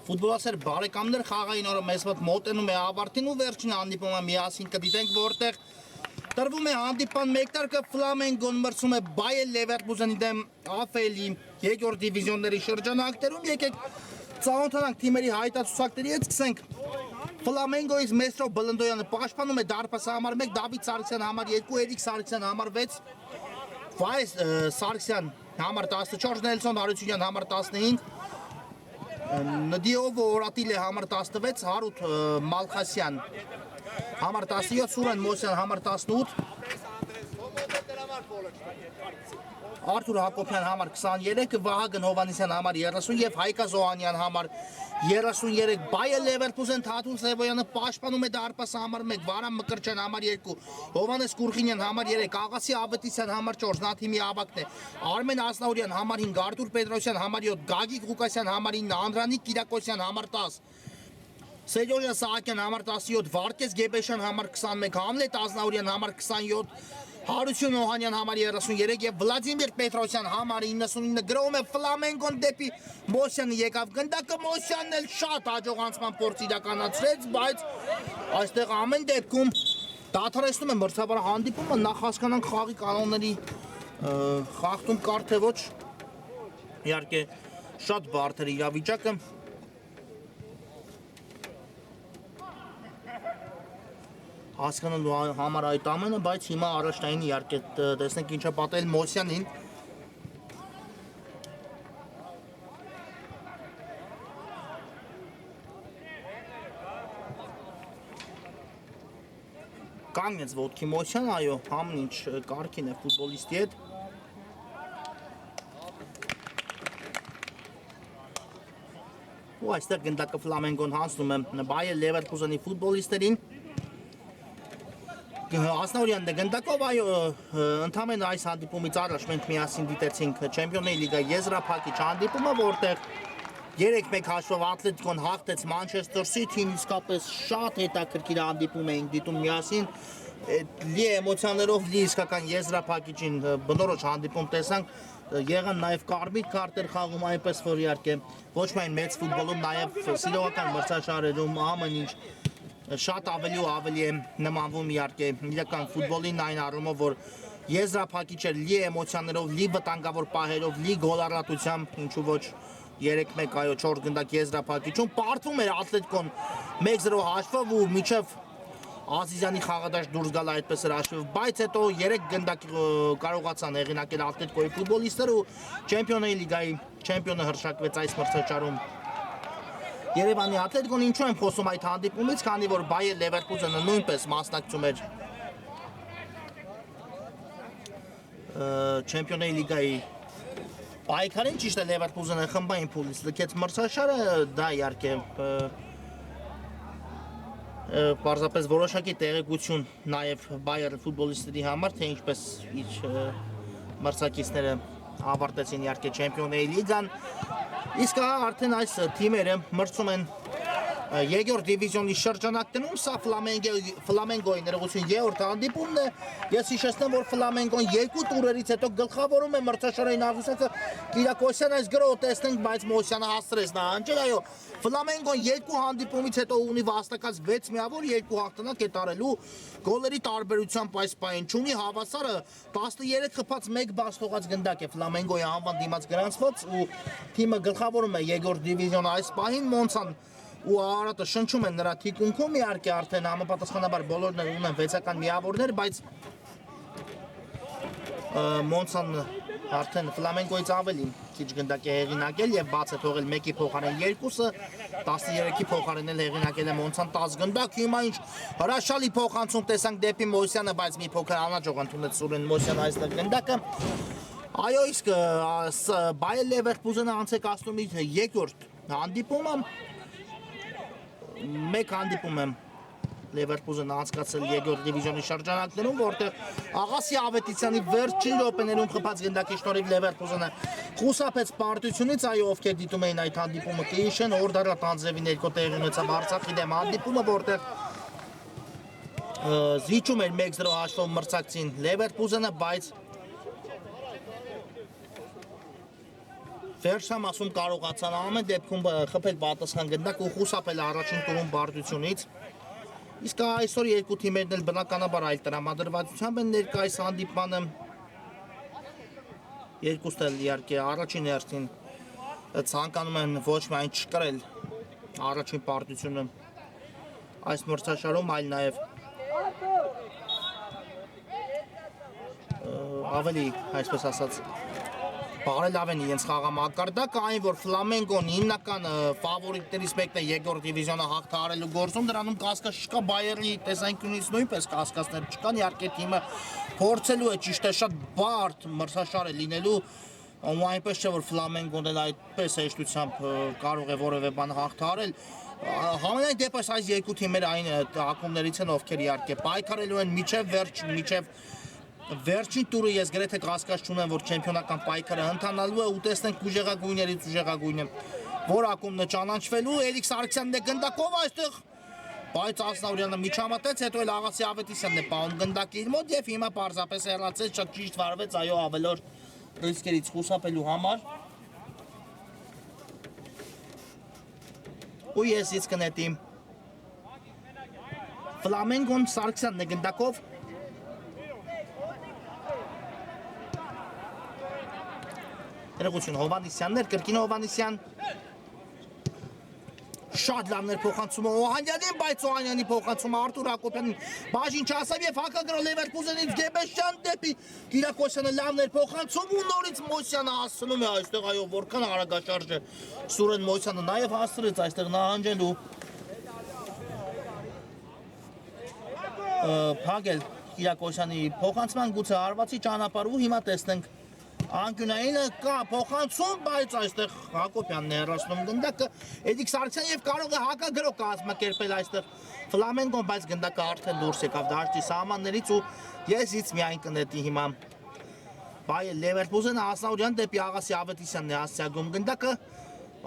Ֆուտբոլասեր բարեկամներ խաղային օրը մեզ մոտենում է ավարտին ու վերջին հանդիպումը միասին կդիտենք, որտեղ տրվում է հանդիպան մեկնարկը Ֆլամենգոն մրցում է Բայեր Լևերկուզենի դեմ AFL-ի երկրորդ դիվիզիոնների շրջանակներում։ Եկեք ծանոթանանք թիմերի հայտարարությունների հետ, սկսենք Ֆլամենգոից Մեսրո Բլնդոյանը պաշտպանում է դարպասի համար 1, Դավիթ Սարգսյան համար 2, Էրիկ Սարգսյան համար 6, Վայս Սարգսյան համար 14, Նելսոն Հարությունյան համար 15, Նդիովո Օրատիլե համար 16, Հարութ Մալխասյան համար 17, Սուրեն Մոսյան համար 18, Արթուր Հակոբյան համար 23, Վահագն Հովանեսյան համար 30 և Հայկա Զոհանյան համար 33, Բայեր Լևերկուզեն Թաթուն Սևոյանը պաշտպանում է դարպասի համար 1, Վարամ Մկրտչյան համար 2, Հովանես Կուրխինյան համար 3, Աղասի Ավետիսյան համար 4, նա թիմի ավագն է, Արմեն Ասնաուրյան համար 5, Արտուր Պետրոսյան համար 7, Գագիկ Ղուկասյան համար 9, Անդրանիկ Կիրակոսյան համար 10, Սերյոժա Սահակյան համար 17, Վարդգես Գեբեշյան համար 21, Համլետ Ազնաուրյան համար 27, Հարություն Օհանյան համար 33 և Վլադիմիր Պետրոսյան համար 99 գրոում է Ֆլամենգոն դեպի Մոսյանը եկավ գնդակը, Մոսյանն էլ շատ հաջող անցման փորձ իրականացրեց, բայց այստեղ ամեն դեպքում դադարեցնում է մրցավար հանդիպումը, նախ հասկանանք խաղի կանոնների խախտում կար թե ոչ, իհարկե շատ բարդ էր իրավիճակը, հասկանալու համար այդ ամենը, բայց հիմա առաջնային իհարկե տեսնենք ինչ է պատել Մոսյանին։ Կանգնեց ոտքի Մոսյան, այո, ամեն ինչ կարգին է ֆուտբոլիստի հետ։ Ու այստեղ գնդակը Ֆլամենգոն հանձնում է Բայեր Լևերկուզենի ֆուտբոլիստերին։ Ասնաուրյանն է գնդակով, այո, ընդամենը այս հանդիպումից առաջ մենք միասին դիտեցինք Չեմպիոնների լիգայի եզրափակիչ հանդիպումը, որտեղ 3-1 հաշվով Ատլետիկոն հաղթեց Մանչեսթեր Սիթիին, իսկապես շատ հետաքրքիր հանդիպում էինք դիտում միասին, լի էմոցիաներով, լի իսկական եզրափակիչին բնորոշ հանդիպում տեսանք, եղան նաև կարմիր քարտեր խաղում, այնպես որ իհարկե ոչ միայն մեծ ֆուտբոլում, նաև սիրողական մրցաշարերում ամեն ինչ շատ ավելի ու ավելի է նմանվում իհարկե իրական ֆուտբոլին այն առումով, որ եզրափակիչ էր լի էմոցիաներով, լի վտանգավոր պահերով, լի գոլառատությամբ, ինչու ոչ 3-1 այո 4 գնդակ եզրափակիչում, պարտվում էր Ատլետիկոն 1-0 հաշվով ու միջև Ազիզյանի խաղադաշտ դուրս գալ այդպես էր հաշվով, բայց հետո 3 գնդակ կարողացան հեղինակել Ատլետիկոյի ֆուտբոլիստները ու Չեմպիոնների լիգայի չեմպիոնը հռչակվեց այս մրցաշարում։ Երևանի Ատլետիկոն ինչու եմ խոսում այդ հանդիպումից, քանի որ Բայեր Լևերկուզենը նույնպես մասնակցում էր Չեմպիոնների լիգայի պայքարին, ճիշտ է Լևերկուզենը խմբային փուլից լքեց մրցաշարը, դա իհարկե պարզապես որոշակի տեղեկություն նաև Բայեր ֆուտբոլիստերի համար, թե ինչպես իր մրցակիցները ավարտեցին իհարկե Չեմպիոնների լիգան, իսկ արդեն այս թիմերը մրցում են երկրորդ դիվիզիոնի շրջանակներում, սա Ֆլամենգոյի ներողություն երրորդ հանդիպումն է, ես հիշեցնեմ, որ Ֆլամենգոն 2 տուրերից հետո գլխավորում է մրցաշարային աղյուսակը, Կիրակոսյան այս գրոհը տեսնենք, բայց Մոսյանը հասցրեց նահանջել, այո, Ֆլամենգոն 2 հանդիպումից հետո ունի վաստակած 6 միավոր, 2 հաղթանակ է տարելու, գոլերի տարբերությամբ այս պահին չունի, հավասարը 13 խփած 1 բաց թողած գնդակ է Ֆլամենգոյի անվան դիմաց գրանցված ու թիմը գլխավորում է երկրորդ դիվիզիոնը այս պահին, Մոնցան ու Արարատը շնչում են նրա թիկունքում, իհարկե արդեն համապատասխանաբար բոլորն ունեն 6-ական միավորներ, բայց Մոնցան արդեն Ֆլամենգոյից ավելի քիչ գնդակ է հեղինակել և բաց է թողել 1-ի փոխարեն 2-ը, 13-ի փոխարեն էլ հեղինակել է Մոնցան 10 գնդակ, հիմա ինչ հրաշալի փոխանցում տեսանք դեպի Մոսյանը, բայց մի փոքր անհաջող ընդունեց Սուրեն Մոսյանը այստեղ գնդակը, այո, իսկ Բայեր Լևերկուզենը անցեկացնում իր երկրորդ հանդիպումը, մեկ հանդիպում եմ Լևերկուզենը անցկացրել երկրորդ դիվիզիոնի շրջանակներում, որտեղ Աղասի Ավետիսյանի վերջին րոպեներում խփած գնդակի շնորհիվ Լևերկուզենը խուսափեց պարտությունից, այո, ովքեր դիտում էին այդ հանդիպումը կհիշեն, Օրդարա Տանձևի ներքո տեղի ունեցավ Արցախի դեմ հանդիպումը, որտեղ զիջում էր 1-0 հաշվով մրցակցին Լևերկուզենը, բայց Վերջամ ասում կարողացան ամեն դեպքում խփել պատասխան գնդակ ու խուսափել առաջին տուրում բարդությունից։ Իսկ այսօր երկու թիմերն էլ բնականաբար այլ տրամադրվածությամբ են ներկայիս հանդիպմանը։ Երկուսն էլ իհարկե առաջին հերթին ցանկանում են ոչ միայն չկրել առաջին պարտությունը այս մրցաշարում, այլ նաև ավելի, այսպես ասած, բարելավեն իրենց խաղամակարդակը, այն որ Ֆլամենգոն հիմնական ֆավորիտներից մեկն է երկրորդ դիվիզիոնը հաղթահարելու գործում, դրանում կասկած չկա, Բայերնի տեսանկյունից նույնպես կասկածներ չկան, իհարկե թիմը փորձելու է, ճիշտ է, շատ բարդ մրցաշար է լինելու, ու այնպես չէ, որ Ֆլամենգոն էլ այդպես հեշտությամբ կարող է որևէ բան հաղթահարել։ Համենայն դեպս այս երկու թիմերը այն ակումբներից են, ովքեր իհարկե պայքարելու են մինչև վերջին տուրը ես գրեթե կասկած չունեմ, որ չեմպիոնական պայքարը ընթանալու է ու տեսնենք ուժեղագույններից ուժեղագույնը որ ակումբն է ճանաչվելու, Էրիկ Սարգսյանն է գնդակով այստեղ, բայց Ասնավուրյանը միջամտեց, հետո էլ Աղասի Ավետիսյանն է պահում գնդակի իր մոտ եւ հիմա պարզապես հեռացեց, շատ ճիշտ վարվեց, այո, ավելորդ ռիսկերից խուսափելու համար։ Ու ես իսկ կնետիմ Ֆլամենգոն Սարգսյանն է գնդակով Երեգություն Հովանիսյաններ, կրկին Հովանիսյան շատ լավներ փոխանցումը Օհանյանին, բայց Օհանյանի փոխանցումը Արտուր Հակոբյանին բաժին չասավ եւ հակագրո Լևերկուզենից Գեբեշյան դեպի Կիրակոսյանը լավներ փոխանցում ու նորից Մոսյանը հասցնում է այստեղ, այո, որքան արագաշարժ է Սուրեն Մոսյանը նաեւ հասցրեց այստեղ նահանջելու Փագել Կիրակոսյանի փոխանցման գուցե հարվածի ճանապարհ ու հիմա տեսնենք Անկյունայինը կա փոխանցում, բայց այստեղ Հակոբյանն է հեռացնում գնդակը, Էդիկ Սարգսյան եւ կարող է հակագրո կազմակերպել այստեղ Ֆլամենգոն, բայց գնդակը արդեն դուրս եկավ դաշտի սահմաններից ու եսից միայն կնետի հիմա Բայեր Լևերկուզենը Ասնավուրյան դեպի Աղասի Ավետիսյանն է հասցեագում գնդակը,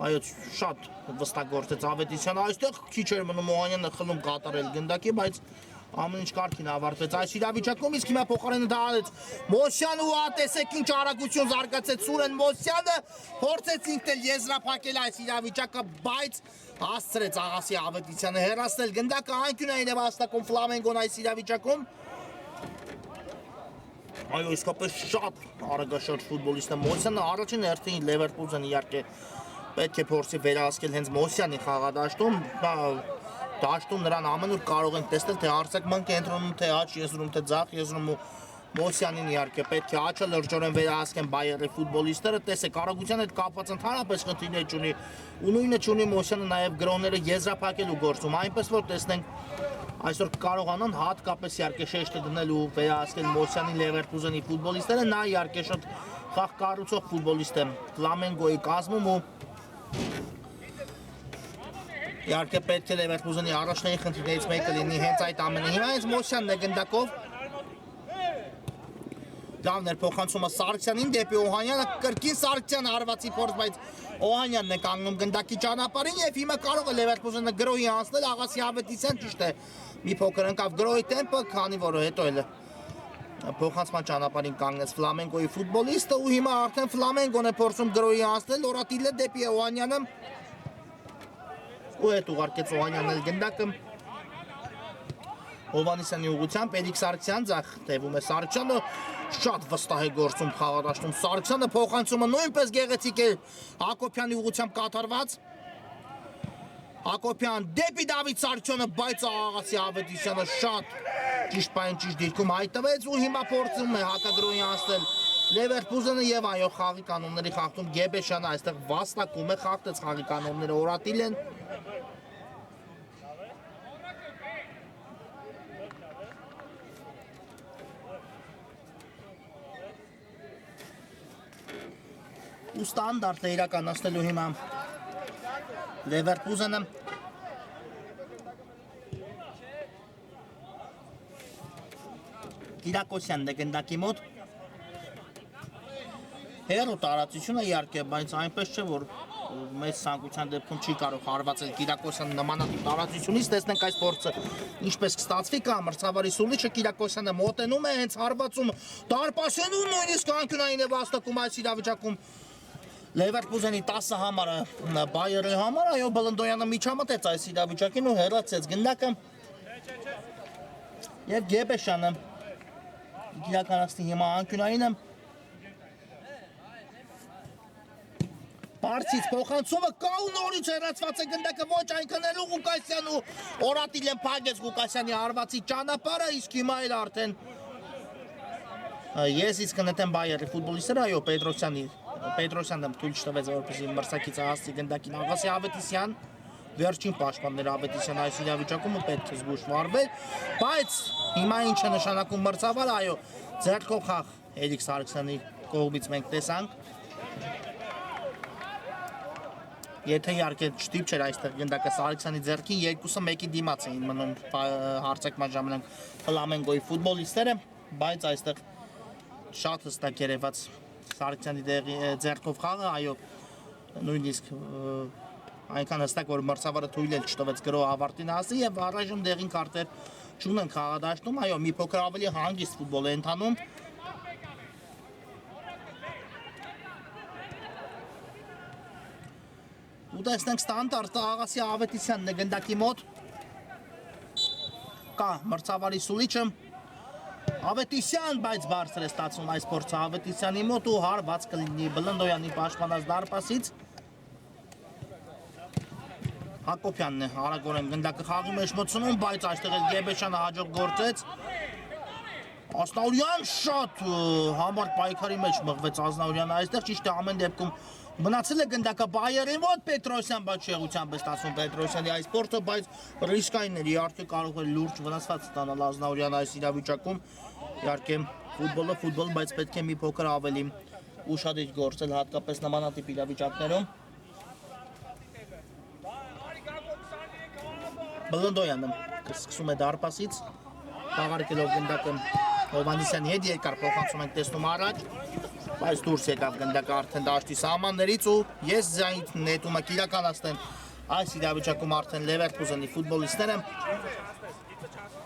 այո, շատ վստահ գործեց Ավետիսյանը այստեղ, քիչ էր մնում Օհանյանը խլում կատարել գնդակի, բայց ամեն ինչ կարգին ավարտվեց այս իրավիճակում, իսկ հիմա փոխարենը դա արեց Մոսյանը ու տեսեք ինչ արագություն զարգացեց Սուրեն Մոսյանը, փորձեց ինքն էլ եզրափակել այս իրավիճակը, բայց հասցրեց Աղասի Ավետիսյանը հեռացնել գնդակը, անկյունային է վաստակում Ֆլամենգոն այս իրավիճակում։ Այո, իսկապես շատ արագաշարժ ֆուտբոլիստ է Մոսյանը, առաջին հերթին Լևերկուզենը իհարկե պետք է փորձի վերահսկել հենց Մոսյանի խաղադաշտում, Դաշտում նրան ամենուր կարող ենք տեսնել, թե արձակման կենտրոնում, թե աջ եզրում, թե ձախ եզրում ու Մոսյանին իհարկե պետք է աչը լրջորեն վերահսկեն Բայերի ֆուտբոլիստները, տեսեք արագության հետ կապված ընդհանրապես խնդիրներ չունի ու նույնը չունի Մոսյանը նաև գրոները եզրափակելու գործում, այնպես որ տեսնենք այսօր կարողանան հատկապես իհարկե շեշտը դնել ու վերահսկել Մոսյանի Լևերկուզենի ֆուտբոլիստները, նա իհարկե շատ խաղ կառուցող ֆուտբոլիստ է Ֆլամենգոյի կազմում ու Իհարկե պետք է Լևերկուզենի առաջնային խնդիրներից մեկը լինի հենց այդ ամենը։ Հիմա հենց Մոսյանն է գնդակով։ Լավն էր փոխանցումը Սարգսյանին դեպի Օհանյանը, կրկին Սարգսյանը հարվածի փորձ, բայց Օհանյանն է կանգնում գնդակի ճանապարհին եւ հիմա կարող է Լևերկուզենը գրոհի անցնել Աղասի Ավետիսյան, ճիշտ է։ Մի փոքր ընկավ գրոհի տեմպը, քանի որ հետո էլ փոխանցման ճանապարհին կանգնեց Ֆլամենգոյի ֆուտբոլիստը ու հիմա արդեն Ֆլամենգոն է փորձում գրոհի անցնել, Օրատիլը դեպի Օհանյանը ու հետ ուղարկեց Օհանյանն էլ գնդակը Հովանիսյանի ուղղությամբ Էդիկ Սարգսյան ձախ տևում է Սարգսյանը շատ վստահ է գործում խաղադաշտում Սարգսյանը փոխանցումը նույնպես գեղեցիկ է Հակոբյանի ուղղությամբ կատարված Հակոբյան դեպի Դավիթ Սարգսյանը բայց Աղասի Ավետիսյանը շատ ճիշտ բան ճիշտ դիրքում հայտնվեց ու հիմա փորձում է հակագրոհի անցնել Լևերկուզենը եւ այո խաղի կանոնների խախտում Գեբեշյանը այստեղ վաստակում է խախտեց խաղի կանոնները Օրատիլեն ու ստանդարտ է իրականացնելու հիմա Լևերկուզենը Կիրակոսյանն է գնդակի մոտ հերո տարածությունը իհարկե, բայց այնպես չէ, որ մեծ ցանկության դեպքում չի կարող հարվածել Կիրակոսյանը նմանատիպ տարածությունից, տեսնենք այս փորձը ինչպես կստացվի կա մրցավարի սուլիչը Կիրակոսյանը մոտենում է հենց հարվածում Դարպասենու նույնիսկ անկյունային է վաստակում այս իրավիճակում Leverkusen-ի 10 համարը Բայերի համար, այո Բլնդոյանը միջամտեց այս իրավիճակին ու հեռացեց գնդակը եւ Գեբեշյանը իրականացնի հիմա անկյունայինը Բարձից փոխանցումը կա ու նորից հեռացված է գնդակը ոչ այնքան էլ Ղուկասյանն ու Օրատիլեն փակեց Ղուկասյանի հարվածի ճանապարհը, իսկ հիմա էլ արդեն ես իսկ կնետեմ Բայերի ֆուտբոլիստները, այո Պետրոսյանը թույլ չտվեց որպեսզի մրցակիցը հասցի գնդակին Աղասի Ավետիսյան, վերջին պաշտպաններ Ավետիսյան այս իրավիճակում ու պետք է զգուշ վարվել, բայց հիմա ինչ է նշանակում մրցավար, այո ձեռքով խաղ Էրիկ Սարգսյանի կողմից մենք տեսանք Եթե իհարկե չտիպ չէր այստեղ գնդակը Սարգսյանի ձեռքին, երկուսը մեկի դիմաց էին մնում հարցակման ժամանակ Ֆլամենգոյի ֆուտբոլիստները, բայց այստեղ շատ հստակ երևաց Սարգսյանի ձեռքով խաղը, այո, նույնիսկ այնքան հստակ, որ մրցավարը թույլ էլ չտվեց գրո ավարտին հասի եւ առայժմ դեղին քարտեր չունեն խաղադաշտում, այո, մի փոքր ավելի հանգիստ ֆուտբոլ է ընթանում Ու տեսնենք ստանդարտ Աղասի Ավետիսյանն է գնդակի մոտ կա մրցավարի սուլիչը Ավետիսյան, բայց բարձր է ստացվում այս փորձը Ավետիսյանի մոտ ու հարված կլինի Բլնդոյանի պաշտպանած դարպասից Հակոբյանն է արագորեն գնդակը խաղի մեջ մտցնում, բայց այստեղ էլ Գեբեշյանը հաջող գործեց Ազնաուրյան շատ համարտ պայքարի մեջ մղվեց Ազնաուրյանը այստեղ ճիշտ է ամեն դեպքում Մնացել է գնդակը Բայերի մոտ Պետրոսյան, բայց շեղությամբ է ստացվում Պետրոսյանի այս փորձը, բայց ռիսկային էր, իհարկե կարող է լուրջ վնասված ստանալ Ազնաուրյանը այս իրավիճակում, իհարկե ֆուտբոլը ֆուտբոլ, բայց պետք է մի փոքր ավելի ուշադիր գործել, հատկապես նմանատիպ իրավիճակներում։ Բլնդոյանը սկսում է դարպասից, խաղարկելով գնդակը Հովհաննիսյանի հետ երկար փոխանցում ենք տեսնում առաջ Բայց դուրս եկավ գնդակը արդեն դաշտի սահմաններից ու ես ձայն նետումը կիրականացնեմ այս իրավիճակում արդեն Leverkusen-ի ֆուտբոլիստները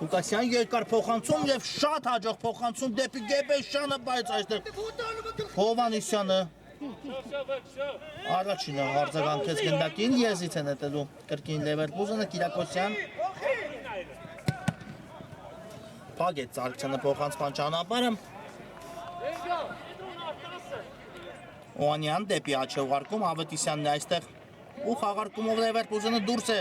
Ղուկասյան երկար փոխանցում եւ շատ հաջող փոխանցում դեպի Գեբեշյանը, բայց այստեղ Հովհաննիսյանը առաջինը արձագանքեց գնդակին, եզից է նետելու կրկին Leverkusen-ը Կիրակոսյան Փակեց Սարգսյանը փոխանցման ճանապարհը Օանյան դեպի աչ է ուղարկում, Ավետիսյանն է այստեղ ու խաղարկումով Leverkusen-ը դուրս է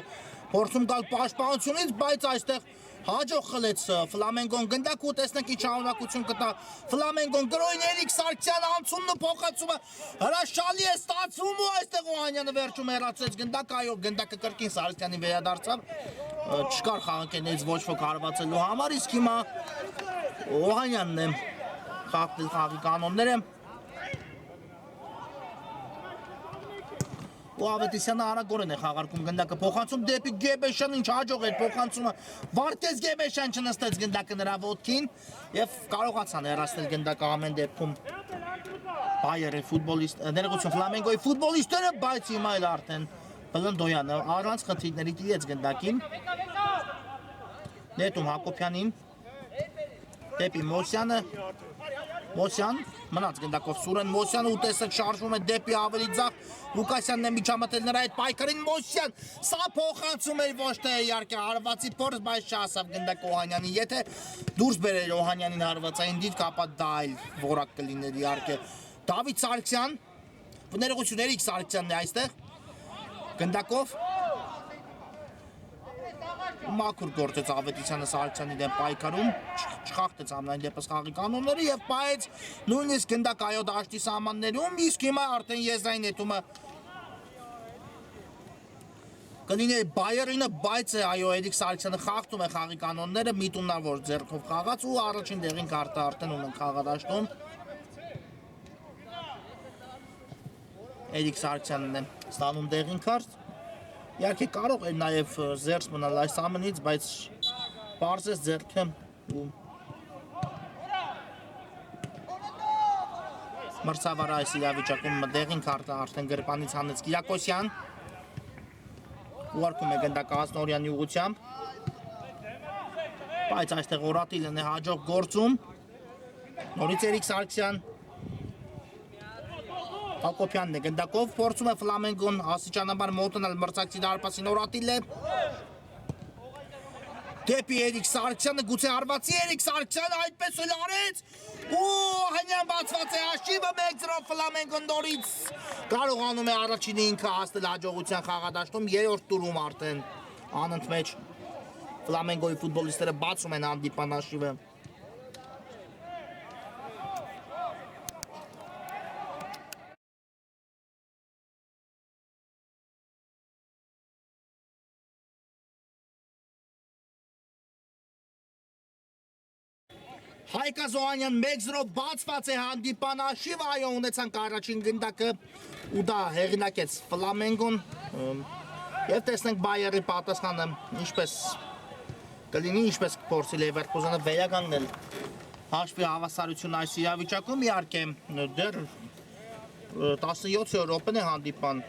փորձում գալ պաշտպանությունից, բայց այստեղ հաջող խլեց Ֆլամենգոն գնդակ ու տեսնենք ինչ շարունակություն կտա Ֆլամենգոն գրոյն Էրիկ Սարգսյանը անցումն ու փոխանցումը հրաշալի է ստացվում ու այստեղ Օանյանը վերջում հեռացրեց գնդակ, այո գնդակը կրկին Սարգսյանի վերադարձավ չկար խաղակներից ոչ ոք հարվածելու համար, իսկ հիմա Օանյանն է խաղի կանոնները ու Ավետիսյանը արագորեն է խաղարկում գնդակը փոխանցում դեպի Գեբեշյան ինչ հաջող էր փոխանցումը Վարդես Գեբեշյան չնստեց գնդակը նրա ոտքին եւ կարողացան հեռացնել գնդակը ամեն դեպքում Բայերի ֆուտբոլիստ ներողություն Ֆլամենգոյի ֆուտբոլիստները բայց հիմա էլ արդեն Բլնդոյանը առանց խնդիրների տիրեց գնդակին նետում Հակոբյանին դեպի Մոսյանը Մոսյան մնաց գնդակով Սուրեն Մոսյանը ու տեսեք շարժվում է դեպի ավելի ձախ Ղուկասյանն է միջամտել նրա այդ պայքարին Մոսյան սա փոխանցում էր ոչ թե իհարկե հարվածի փորձ բայց չհասավ գնդակ Օհանյանին եթե դուրս բերեր Օհանյանին հարվածային դիրք ապա դա այլ որակ կլիներ իհարկե Դավիթ Սարգսյան ներողություն Էրիկ Սարգսյանն է այստեղ գնդակով Մաքուր գործեց Ավետիսյանը Սարգսյանի դեմ պայքարում, չխախտեց ամենայն դեպս խաղի կանոնները եւ բայց նույնիսկ գնդակ այո դաշտի սահմաններում, իսկ հիմա արդեն եզրային նետումը կլիներ Բայերինը, բայց այո Էրիկ Սարգսյանը խախտում է խաղի կանոնները, միտումնավոր ձեռքով խաղաց ու առաջին դեղին քարտը արդեն ունեն խաղադաշտում։ Էրիկ Սարգսյանն է ստանում դեղին քարտ Իհարկե կարող է նաև զերծ մնալ այս ամենից, բայց պարզես ձեռքը ու մրցավարը այս իրավիճակում դեղին քարտը արդեն գրպանից հանեց Կիրակոսյան ուղարկում է գնդակը Ազնաուրյանի ուղղությամբ բայց այստեղ Օրատիլն է հաջող գործում նորից Էրիկ Սարգսյան Հակոբյանն է գնդակով փորձում է Ֆլամենգոն աստիճանաբար մոտենալ մրցակցի դարպասին Օրատիլը դեպի Էրիկ Սարգսյանը գուցե հարվածի Էրիկ Սարգսյանը այդպես էլ արեց ու հնյան բացված է հաշիվը 1-0 Ֆլամենգոն նորից կարողանում է առաջինը ինքը հասնել հաջողության խաղադաշտում երրորդ տուրում արդեն անընդմեջ Ֆլամենգոյի ֆուտբոլիստները բացում են հանդիպան հաշիվը Հայկ Ազոհանյան 1-0 բացված է հանդիպան հաշիվը, այո ունեցանք առաջին գնդակը ու դա հեղինակեց Ֆլամենգոն և տեսնենք Բայերի պատասխանը ինչպես կլինի, ինչպես կփորձի Լևերկուզենը վերականգնել հաշվի հավասարություն այս իրավիճակում իհարկե դեռ 17 րոպեն է հանդիպան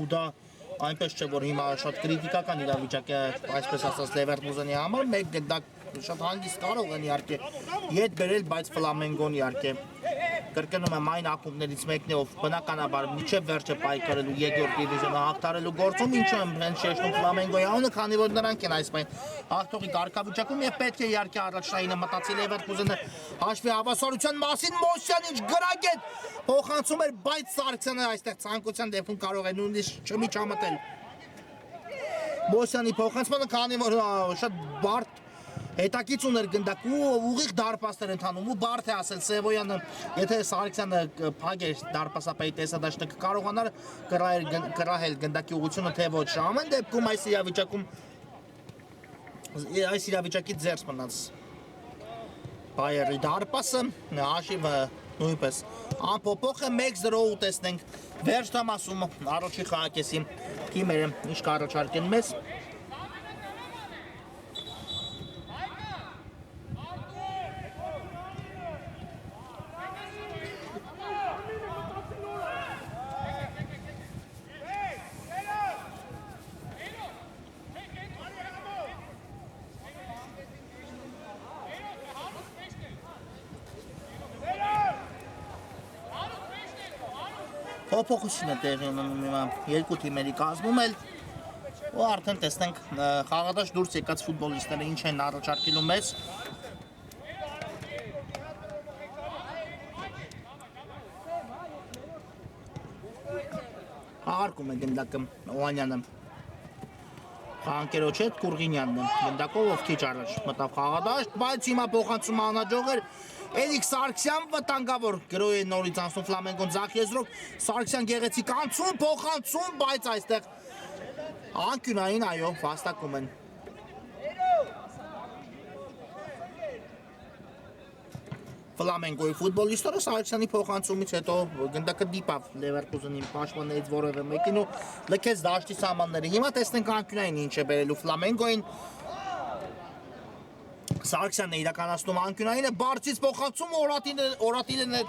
ու դա այնպես չէ որ հիմա շատ կրիտիկական իրավիճակ է այսպես ասած Լևերկուզենի համար մեկ գնդակ շատ հանգիստ կարող են իհարկե ետ բերել, բայց Ֆլամենգոն իհարկե կրկնում եմ այն ակումբներից մեկն է, ով բնականաբար մինչև վերջը պայքարելու երկրորդ դիվիզիոնը հաղթարելու գործում, ինչու եմ հենց շեշտում Ֆլամենգոյի անունը, քանի որ նրանք են այս պայն հաղթողի կարգավիճակում եւ պետք է իհարկե առաջնայինը մտածի Լևերկուզենը հաշվի հավասարության մասին Մոսյանը ինչ գրագետ փոխանցում էր, բայց Սարգսյանը այստեղ ցանկության դեպքում կարող է նույնիսկ չմիջամտել Մոսյանի փոխանցմանը, քանի որ շատ բարդ հետաքրքիր ուներ գնդակ ու ուղիղ դարպասներ ընթանում ու բարդ է ասել Սևոյանը եթե Սարգսյանը փագեր դարպասապեի տեսադաշտը կարողանար կրահել գնդակի ուղղությունը թե ոչ ամեն դեպքում այս իրավիճակից ձերս մնաց Բայերի դարպասը հաշիվը նույնպես անփոփոխ է 1-0 ու տեսնենք վերջ դամասում առաջի խաղակեսի թիմերը ինչ կառաջարկեն մեզ Փոփոխություն է տեղի ունենում հիմա երկու թիմերի կազմում էլ ու արդեն տեսնենք խաղադաշտ դուրս եկած ֆուտբոլիստները ինչ են առաջարկելու մեզ Հարկում է գնդակը Օանյանը Խաղանկերոջ հետ Կուրգինյանն է գնդակով ով քիչ առաջ մտավ խաղադաշտ բայց հիմա փոխանցումը անհաջող էր Էրիկ Սարգսյան վտանգավոր գրոյ է նորից անցնում Ֆլամենգոն ձախ եզրով Սարգսյան գեղեցիկ անցում, փոխանցում, բայց այստեղ անկյունային այո վաստակում են Ֆլամենգոյի ֆուտբոլիստները Սարգսյանի փոխանցումից հետո գնդակը դիպավ Լևերկուզենի պաշտպաններից որևէ մեկին ու լքեց դաշտի սահմանները հիմա տեսնենք անկյունային ինչ է բերելու Ֆլամենգոյին Սարգսյանն է իրականացնում անկյունայինը, բարձից փոխանցում Օրատիլն է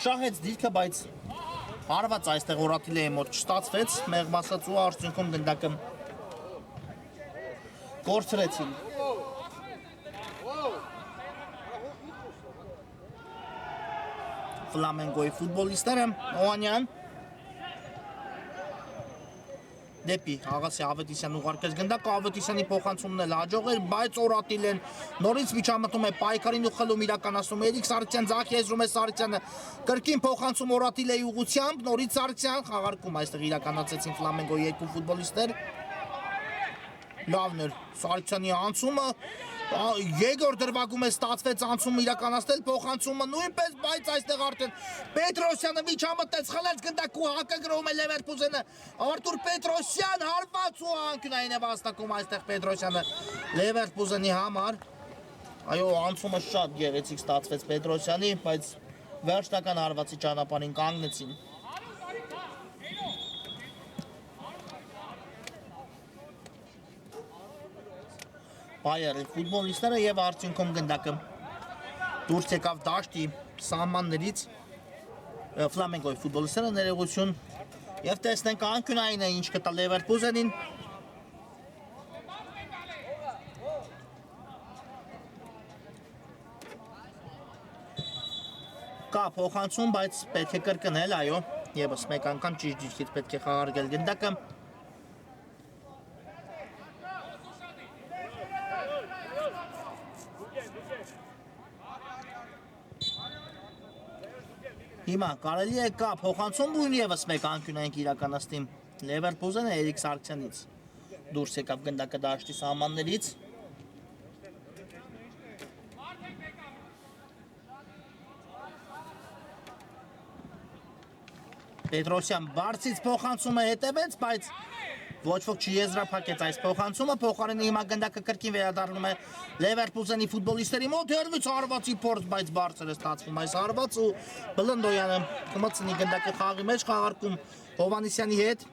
շահեց դիրքը, բայց հարված այստեղ Օրատիլի մոտ չստացվեց, մեղմ ասած ու արդյունքում գնդակը կորցրեցին։ Ֆլամենգոյի ֆուտբոլիստները, Օանյան դեպի Աղասի Ավետիսյան ուղարկեց գնդակը, Ավետիսյանի փոխանցումն էլ հաջող էր, բայց Օրատիլեն նորից միջամտում է պայքարին ու խլում իրականացնում Էրիկ Սարգսյան ձախ եզրում է Սարգսյանը կրկին փոխանցում Օրատիլեի ուղղությամբ, նորից Սարգսյան խաղարկում այստեղ իրականացեցին Ֆլամենգոյի երկու ֆուտբոլիստներ լավն էր Սարգսյանի անցումը երկրորդ դրվագում է ստացվեց անցումը իրականացնել փոխանցումը նույնպես բայց այստեղ արդեն Պետրոսյանը միջամտեց խլեց գնդակը հակագրում է Լևերկուզենը Արտուր Պետրոսյան հարված ու անկյունային է վաստակում այստեղ Պետրոսյանը Լևերկուզենի համար այո անցումը շատ գեղեցիկ ստացվեց Պետրոսյանի բայց վերջնական հարվածի ճանապարհին կանգնեցին Բայերի ֆուտբոլիստները եւ արդյունքում գնդակը դուրս եկավ դաշտի սահմաններից Ֆլամենգոյի ֆուտբոլիստները ներողություն եւ տեսնենք անկյունային է ինչ կտա Լևերկուզենին կա փոխանցում, բայց պետք է կրկնել, այո, եւս մեկ անգամ ճիշտ դիրքից պետք է խաղարկել գնդակը։ Հիմա կարելի է կա փոխանցում բույն եւս մեկ անկյունային իրականացնի Լևերփուզենը Էրիկ Սարգսյանից դուրս եկավ գնդակը դաշտի սահմաններից։ Պետրոսյան բարձից փոխանցումը հետևեց, բայց ոչ ոք չեզրափակեց այս փոխանցումը, փոխարենը հիմա գնդակը կրկին վերադառնում է Լևերփուզենի ֆուտբոլիստերի մոտ, հերվից հարվածի փորձ, բայց բարձր է ստացվում այս հարված ու Բլնդոյանը կմտցնի գնդակը խաղի մեջ, խաղարկում Հովանեսյանի հետ։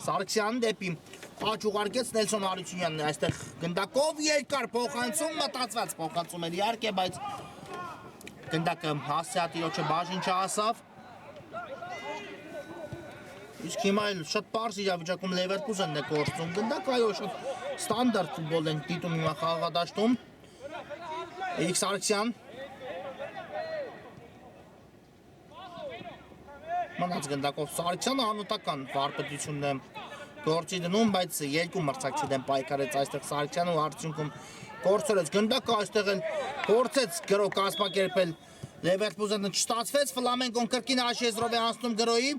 Սարգսյան դեպի աջ ուղարկեց Նելսոն Հարությունյանն, այստեղ գնդակով երկար փոխանցում, մտածված փոխանցում էր իհարկե, բայց գնդակը հասցեատիրոջը բաժին չհասավ։ Իսկ հիմա էլ շատ պարզ իրավիճակում Լևերփուզենն է կորցնում գնդակը, այո, շատ ստանդարտ ֆուտբոլ են դիտում հիմա խաղադաշտում։ Էրիկ Սարգսյան մնաց գնդակով Սարգսյանը անօտական վարպետությունն է գործի դնում, բայց երկու մրցակցի դեմ պայքարեց այստեղ Սարգսյանը ու արդյունքում կորցրեց գնդակը, այստեղ էլ փորձեց գրո կազմակերպել Լևերփուզենը չստացվեց, Ֆլամենկոն կրկին Աշեզրով է անցնում գրոյի։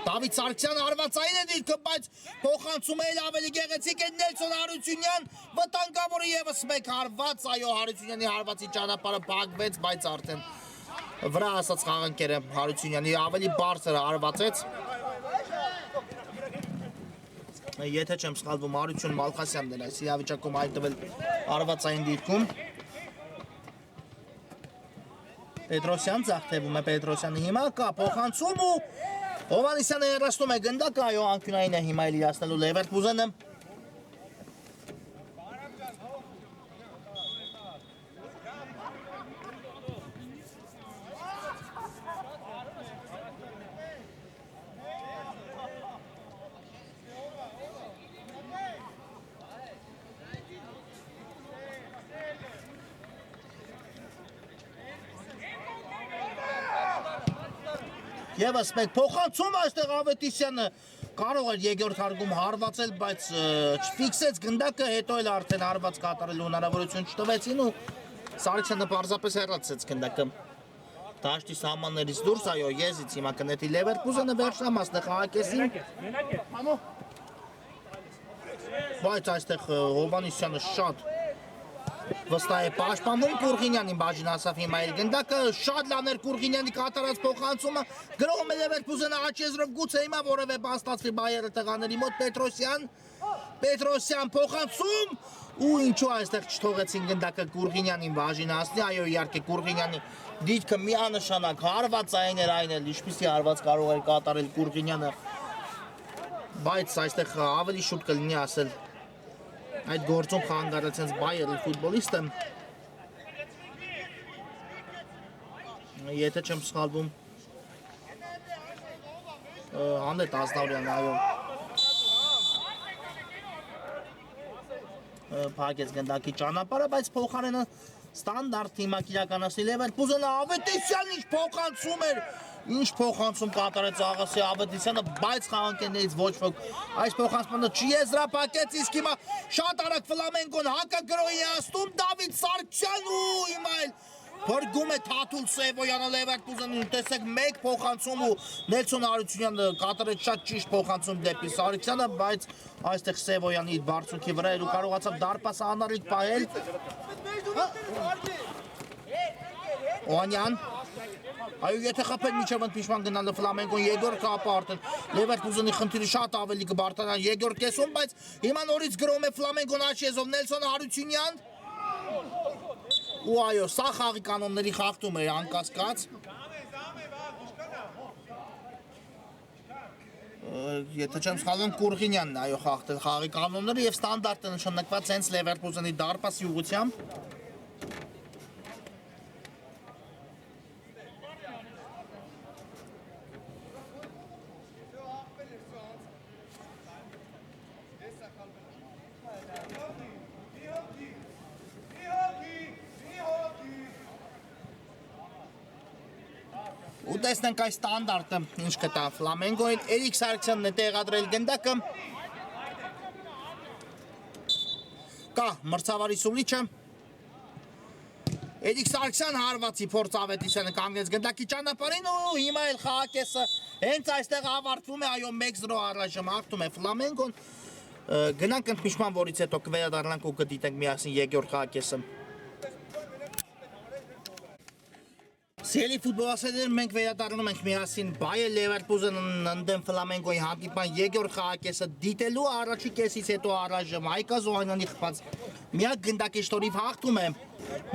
Դավիթ Սարգսյանը հարվածային է դիրքը, բայց փոխանցումը էլ ավելի գեղեցիկ է Նելսոն Հարությունյան, վտանգավորը եւս մեկ հարված, այո, Հարությունյանի հարվածի ճանապարհը փակվեց, բայց արդեն վրա ասած խաղանքերը Հարությունյանի ավելի բարձր հարվածեց։ Եթե չեմ սխալվում, Հարություն Մալխասյանն էր այս իրավիճակում հայտնվել հարվածային դիրքում։ Պետրոսյան ձախթևում է Պետրոսյանը հիմա կա փոխանցում ու Հովանեսյանը երաշտում է գնդակը, այո, անկյունային է հիմա էլ իրացնելու Լևերփուզենը։ Եվս մեկ փոխանցում այստեղ Ավետիսյանը կարող էր երկրորդ հարգում հարվածել, բայց չֆիքսեց գնդակը, հետո էլ արդեն հարված կատարելու հնարավորություն չտվեցին ու Սարգսյանը պարզապես հեռացեց գնդակը դաշտի սահմաններից դուրս, այո, եզից հիմա կնետի Լևերփուզենը վերջնամասն է խաղակեսին։ Բայց այստեղ Հովանեսյանը շատ վստահ է պաշտպանում, Կուրղինյանին բաժին ասավ հիմա իր գնդակը, շատ լավ էր Կուրղինյանի կատարած փոխանցումը, գրոհում է Լևերփուզենը Աշեզրով, գուցե հիմա որևէ բան ստացվի բայերը տղաների մոտ, Պետրոսյան փոխանցում ու ինչու այստեղ չթողեցին գնդակը Կուրղինյանին բաժին հասնի, այո, իհարկե Կուրղինյանի դիրքը միանշանակ հարվածային էր, այն էլ ինչպիսի հարված կարող էր կատարել Կուրղինյանը, բայց այստեղ ավելի շուտ կլինի ասել այդ գործում խանգարեցենց բայերի ֆուտբոլիստը, եթե չեմ սխալվում, Հանդետ Ազնավուրյան, այո, փակեց գնդակի ճանապարհը, բայց փոխարենը ստանդարտ թիմակ իրականացնի Լևերփուզենը, Ավետիսյանն ինչ փոխանցում էր, ինչ փոխանցում կատարեց Աղասի Ավետիսյանը, բայց խաղանքներից ոչ ոք այս փոխանցումը չեզրափակեց, իսկ հիմա շատ արագ Ֆլամենկոն հակագրոհի է հասնում, Դավիթ Սարգսյան ու հիմա էլ փրկում է Թաթուլ Սևոյանը Լևերփուզենին, տեսեք մեկ փոխանցում ու Նելսոն Հարությունյանը կատարեց շատ ճիշտ փոխանցում դեպի Սարգսյանը, բայց այստեղ Սևոյանի իր բարձունքի վրա էր ու կարողացավ դարպասը անառիկ պահել։ Օհանյան, այո, եթե խփել միջև ընդմիջման գնալը Ֆլամենկոն երկրորդ կապը արդեն Լևերփուզենի խնդիրը շատ ավելի կբարձրանա երկրորդ կեսում, բայց հիմա նորից գրոհում է Ֆլամենկոն Աշեզով Նելսոն Հարությունյան։ Ու այո, սա խաղի կանոնների խախտում է անկասկած։ Եթե չեմ սխալվում, Կուրղինյանն այո խախտել խաղի կանոնները եւ ստանդարտը նշանակված հենց Լևերփուզենի դարպասի ուղղությամբ։ ու տեսնենք այս ստանդարտը ինչ կտա Ֆլամենգոին, Էրիկ Սարգսյանն է տեղադրել գնդակը, կա մրցավարի սուլիչը, Էրիկ Սարգսյան հարվածի փորձ Ավետիսյանը կանգնեց գնդակի ճանապարհին ու հիմա էլ խաղակեսը հենց այստեղ ավարտվում է, այո 1-0 առայժմ հաղթում է Ֆլամենգոն, գնանք ընդմիջման, որից հետո կվերադառնանք ու կդիտենք միասին երկրորդ խաղակեսը։ Սիրելի ֆուտբոլասերներ, մենք վերադառնում ենք միասին Bayer Leverkusen-ն ընդդեմ Ֆլամենգոյի հանդիպման երկրորդ խաղակեսը դիտելու առաջի կեսից հետո առայժմ Հայկա Զոհանյանի խփած միակ գնդակի շտորիվ հաղթում է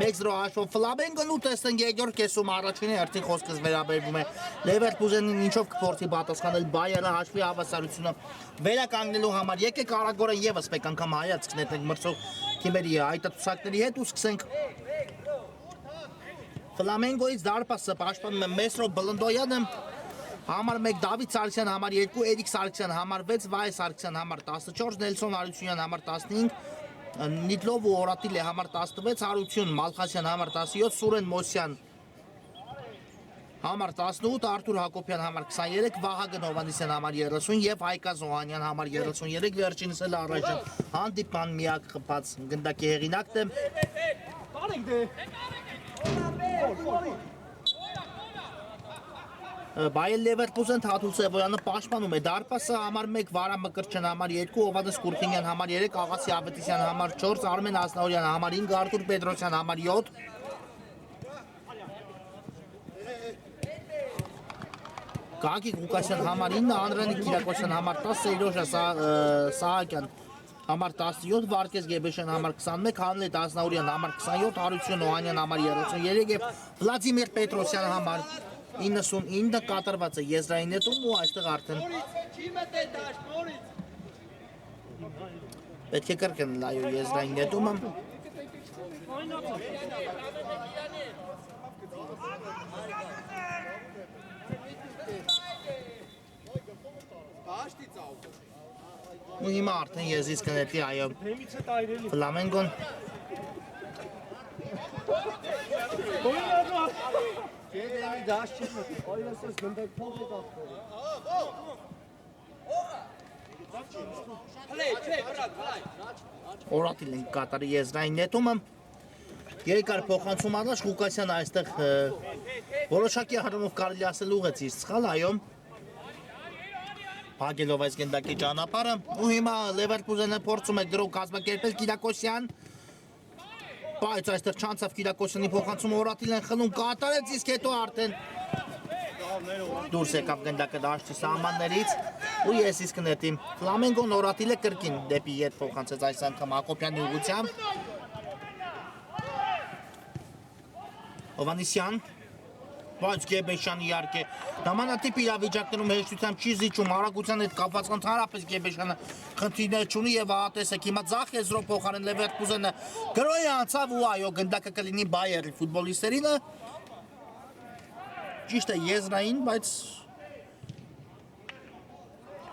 1-0 հաշվով Ֆլամենգոն ու տեսնենք երկրորդ կեսում առաջինի հերթին խոսքս վերաբերվում է Leverkusen-ին ինչով կփորձի պատասխանել Bayer-ը հաշվի հավասարությունը վերականգնելու համար։ Եկեք արագորեն եւս մեկ անգամ հայացք նետենք մրցող թիմերի հայտարարությունների հետ ու սկսենք Ֆլամենգոից դարպասը պաշտպանում է Մեսրո Բլնդոյանը, համար 1 Դավիթ Սարգսյան, համար 2 Էրիկ Սարգսյան, համար 6 Վայե Սարգսյան, համար 14 Նելսոն Արությունյան, համար 15 Նիդլով ու Օրատիլե, համար 16 Հարություն Մալխասյան, համար 17 Սուրեն Մոսյան, համար 18 Արթուր Հակոբյան, համար 23 Վահագն Հովանեսյան, համար 30 եւ Հայկա Զոհանյան, համար 33 վերջինս էլ առայժմ հանդիպման միակ խփած գնդակի հեղինակն է։ Bayer Leverkusen Թաթուլ Սևոյանը պաշտպանում է դարպասը, համար 1 Վարամ Մկրտչյան, համար 2 Հովհաննես Կուրխինյան, համար 3 Աղասի Ավետիսյան, համար 4 Արմեն Ասնաուրյան, համար 5 Արտուր Պետրոսյան, համար 7 Գագիկ Ղուկասյան, համար 9 Անդրանիկ Կիրակոսյան, համար 10 Սեյրոժա Սահակյան, համար 17 Վարկես Գեբեշյան, համար 21 Հանլետ Ասնաուրյան, համար 27 Հարություն Օհանյան, համար 33 եւ Վլադիմիր Պետրոսյան, համար 99 կատարված է եզրային նետում ու այստեղ արդեն պետք է կրկնել այո եզրային նետումը ու հիմա արդեն եզրից կնետի այո Ֆլամենգոն Օրատիլ են կատարի եզրային նետումը երկար փոխանցում առաջ Ղուկասյանը այստեղ որոշակի առումով կարելի ասել ուղեց իր սխալ այո Փակելով այս գնդակի ճանապարհը ու հիմա Leverkusen-ը փորձում է գրող կազմակերպել Կիրակոսյան բայց այստեղ չանցավ Կիրակոսյանի փոխանցումը Օրատիլն են խլում կատարեց իսկ հետո արդեն դուրս եկավ գնդակը դաշտի սահմաններից ու ես իսկ նետի Ֆլամենգոն Օրատիլը կրկին դեպի ետ փոխանցեց այս անգամ Հակոբյանի ուղղությամբ Հովանեսյան բայց Գեբեշյան իհարկե նմանատիպ իրավիճակներում հեշտությամբ չի զիջում արագության հետ կապված ընդհանրապես Գեբեշյանը խնդիրներ չունի եւ ահա տեսեք հիմա ձախ եզրով փոխարեն Leverkusen-ը գրոյի անցավ ու այո գնդակը կլինի Bayer-ի ֆուտբոլիստերինը ճիշտ է եզրային բայց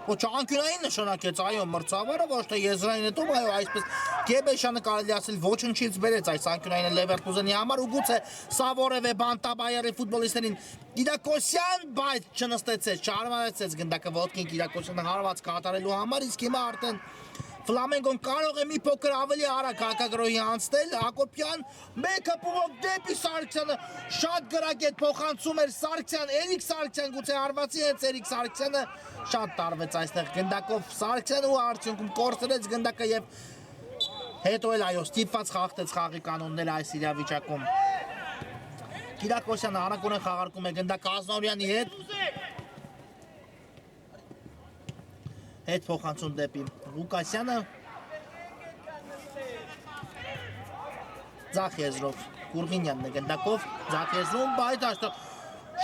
Ոչ անկյունային նշանակեց այո մրցավարը ոչ թե եզրային հետո այո այսպես Գեբեշյանը կարելի ասել ոչնչից բերեց այս անկյունայինը Leverkusen-ի համար ու գուցե սա որևէ բան տա Bayer-ի ֆուտբոլիստերին Կիրակոսյան բայց չնստեցեց չարմարեցեց գնդակը ոտքին Կիրակոսյանը հարված կատարելու համար իսկ հիմա արդեն Ֆլամենգոն կարող է մի փոքր ավելի արագ հակագրոհի անցնել Հակոբյան մեկը փողով դեպի Սարգսյանը շատ գրագետ փոխանցում էր Սարգսյան Էրիկ Սարգսյան գուցե հարվածի հենց Էրիկ Սարգսյանը շատ տարվեց այստեղ գնդակով Սարգսյանը ու արդյունքում կորցրեց գնդակը եւ հետո էլ այո ստիպված խախտեց խաղի կանոնները այս իրավիճակում Կիրակոսյանը արագորեն խաղարկում է գնդակը Ազնաուրյանի հետ փոխանցում դեպի Ղուկասյանը ձախ եզրով Կուրգինյանն է գնդակով ձախ եզրում բայց այստեղ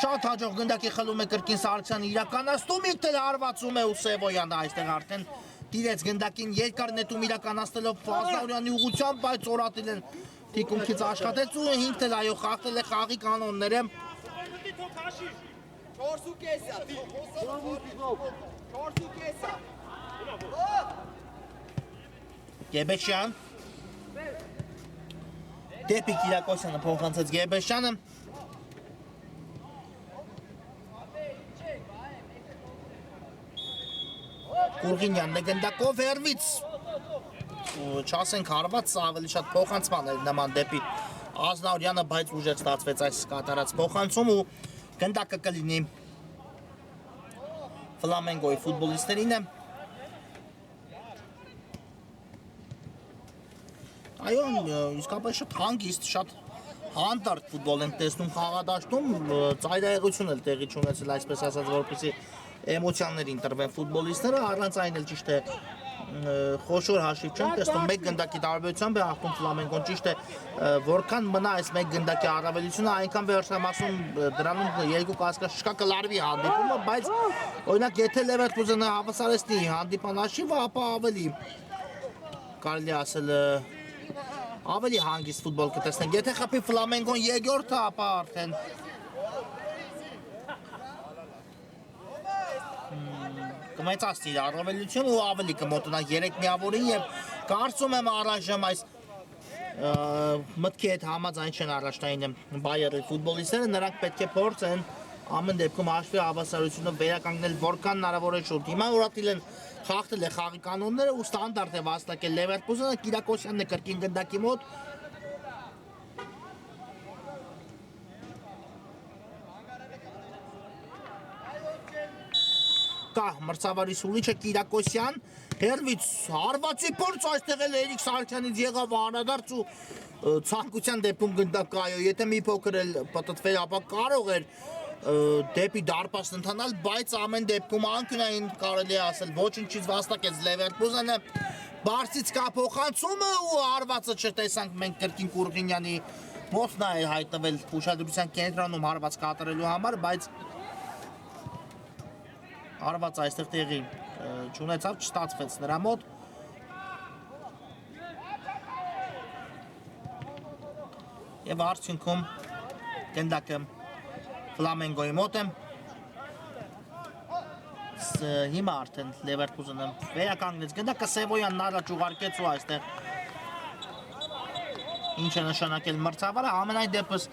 շատ հաջող գնդակի խլում է կրկին Սարգսյանը իրականացնում ինքն էլ հարվածում է ու Սևոյանը այստեղ արդեն տիրեց գնդակին երկար նետում իրականացնելով Ազնաուրյանի ուղղությամբ բայց Օրատիլն թիկունքից աշխատեց ու ինքն էլ այո խախտել է խաղի կանոնները 4.5 Գեբեշյան դեպի Կիրակոսյանը փոխանցեց Գեբեշյանը Կուրգինյանն է գնդակով հերվից չասենք հարված ավելի շատ փոխանցման էր նման դեպի Ազնավուրյանը, բայց ուժեղ ստացվեց այս կատարած փոխանցում ու գնդակը կլինի Ֆլամենգոյի ֆուտբոլիստերին է այո, իսկապես շատ հանգիստ, շատ հանդարտ ֆուտբոլ ենք տեսնում խաղադաշտում, ծայրահեղություն էլ տեղի չունեցել, այսպես ասած, որպեսզի էմոցիաներին տրվեն ֆուտբոլիստները, առանց այն էլ ճիշտ է խոշոր հաշիվ չեմ տեսնում, մեկ գնդակի տարբերությամբ է հաղթում Ֆլամենգոն, ճիշտ է, որքան մնա այս մեկ գնդակի առավելությունը, այնքան վերջնամասում դրանում երկու կասկած չկա կլարվի հանդիպումը, բայց օրինակ եթե Լևերկուզենը հավասարեցնի հանդիպան հաշիվը, ապա ավելի կարելի ասել ավելի հանգիստ ֆուտբոլ կտեսնենք, եթե խփի Ֆլամենգոն երկրորդը, ապա արդեն կմեծացնի իր առավելությունը ու ավելի կմոտնա 3 միավորին եւ կարծում եմ առայժմ այս մտքի հետ համաձայն չեն առաջնային Բայերի ֆուտբոլիստները, նրանք պետք է փորձեն ամեն դեպքում հաշվի հավասարությունը վերականգնել որքան հնարավոր է շուտ։ Հիմա Ուրատիլեն խախտել է խաղի կանոնները ու ստանդարտ է վաստակել Լևերկուզենը, Կիրակոսյանն է կրկին գնդակի մոտ կա մրցավարի սուլիչը Կիրակոսյան, հերվից հարվածի փորձ այստեղ էլ Էրիկ Սարգսյանից եղավ անդրադարձ ու ցանկության դեպքում գնդակ այո, եթե մի փոքր էլ պտտվել, ապա կարող էր դեպի դարպասն ընթանալ, բայց ամեն դեպքում անկյունային կարելի է ասել ոչինչից վաստակեց Լևերկուզենը, բարձից կա փոխանցումը ու հարվածը չտեսանք մենք կրկին Կուրգինյանի մոտնա է հայտնվել ուշադրության կենտրոնում հարված կատարելու համար, բայց հարված այստեղ տեղի չունեցավ, չստացվեց նրա մոտ եւ արդյունքում գնդակը Ֆլամենգոյի մոտ է հիմա արդեն Լևերկուզենը վերականգնեց գնդակը Սևոյանն առաջ ուղարկեց ու այստեղ ինչ է նշանակել մրցավարը ամենայն դեպս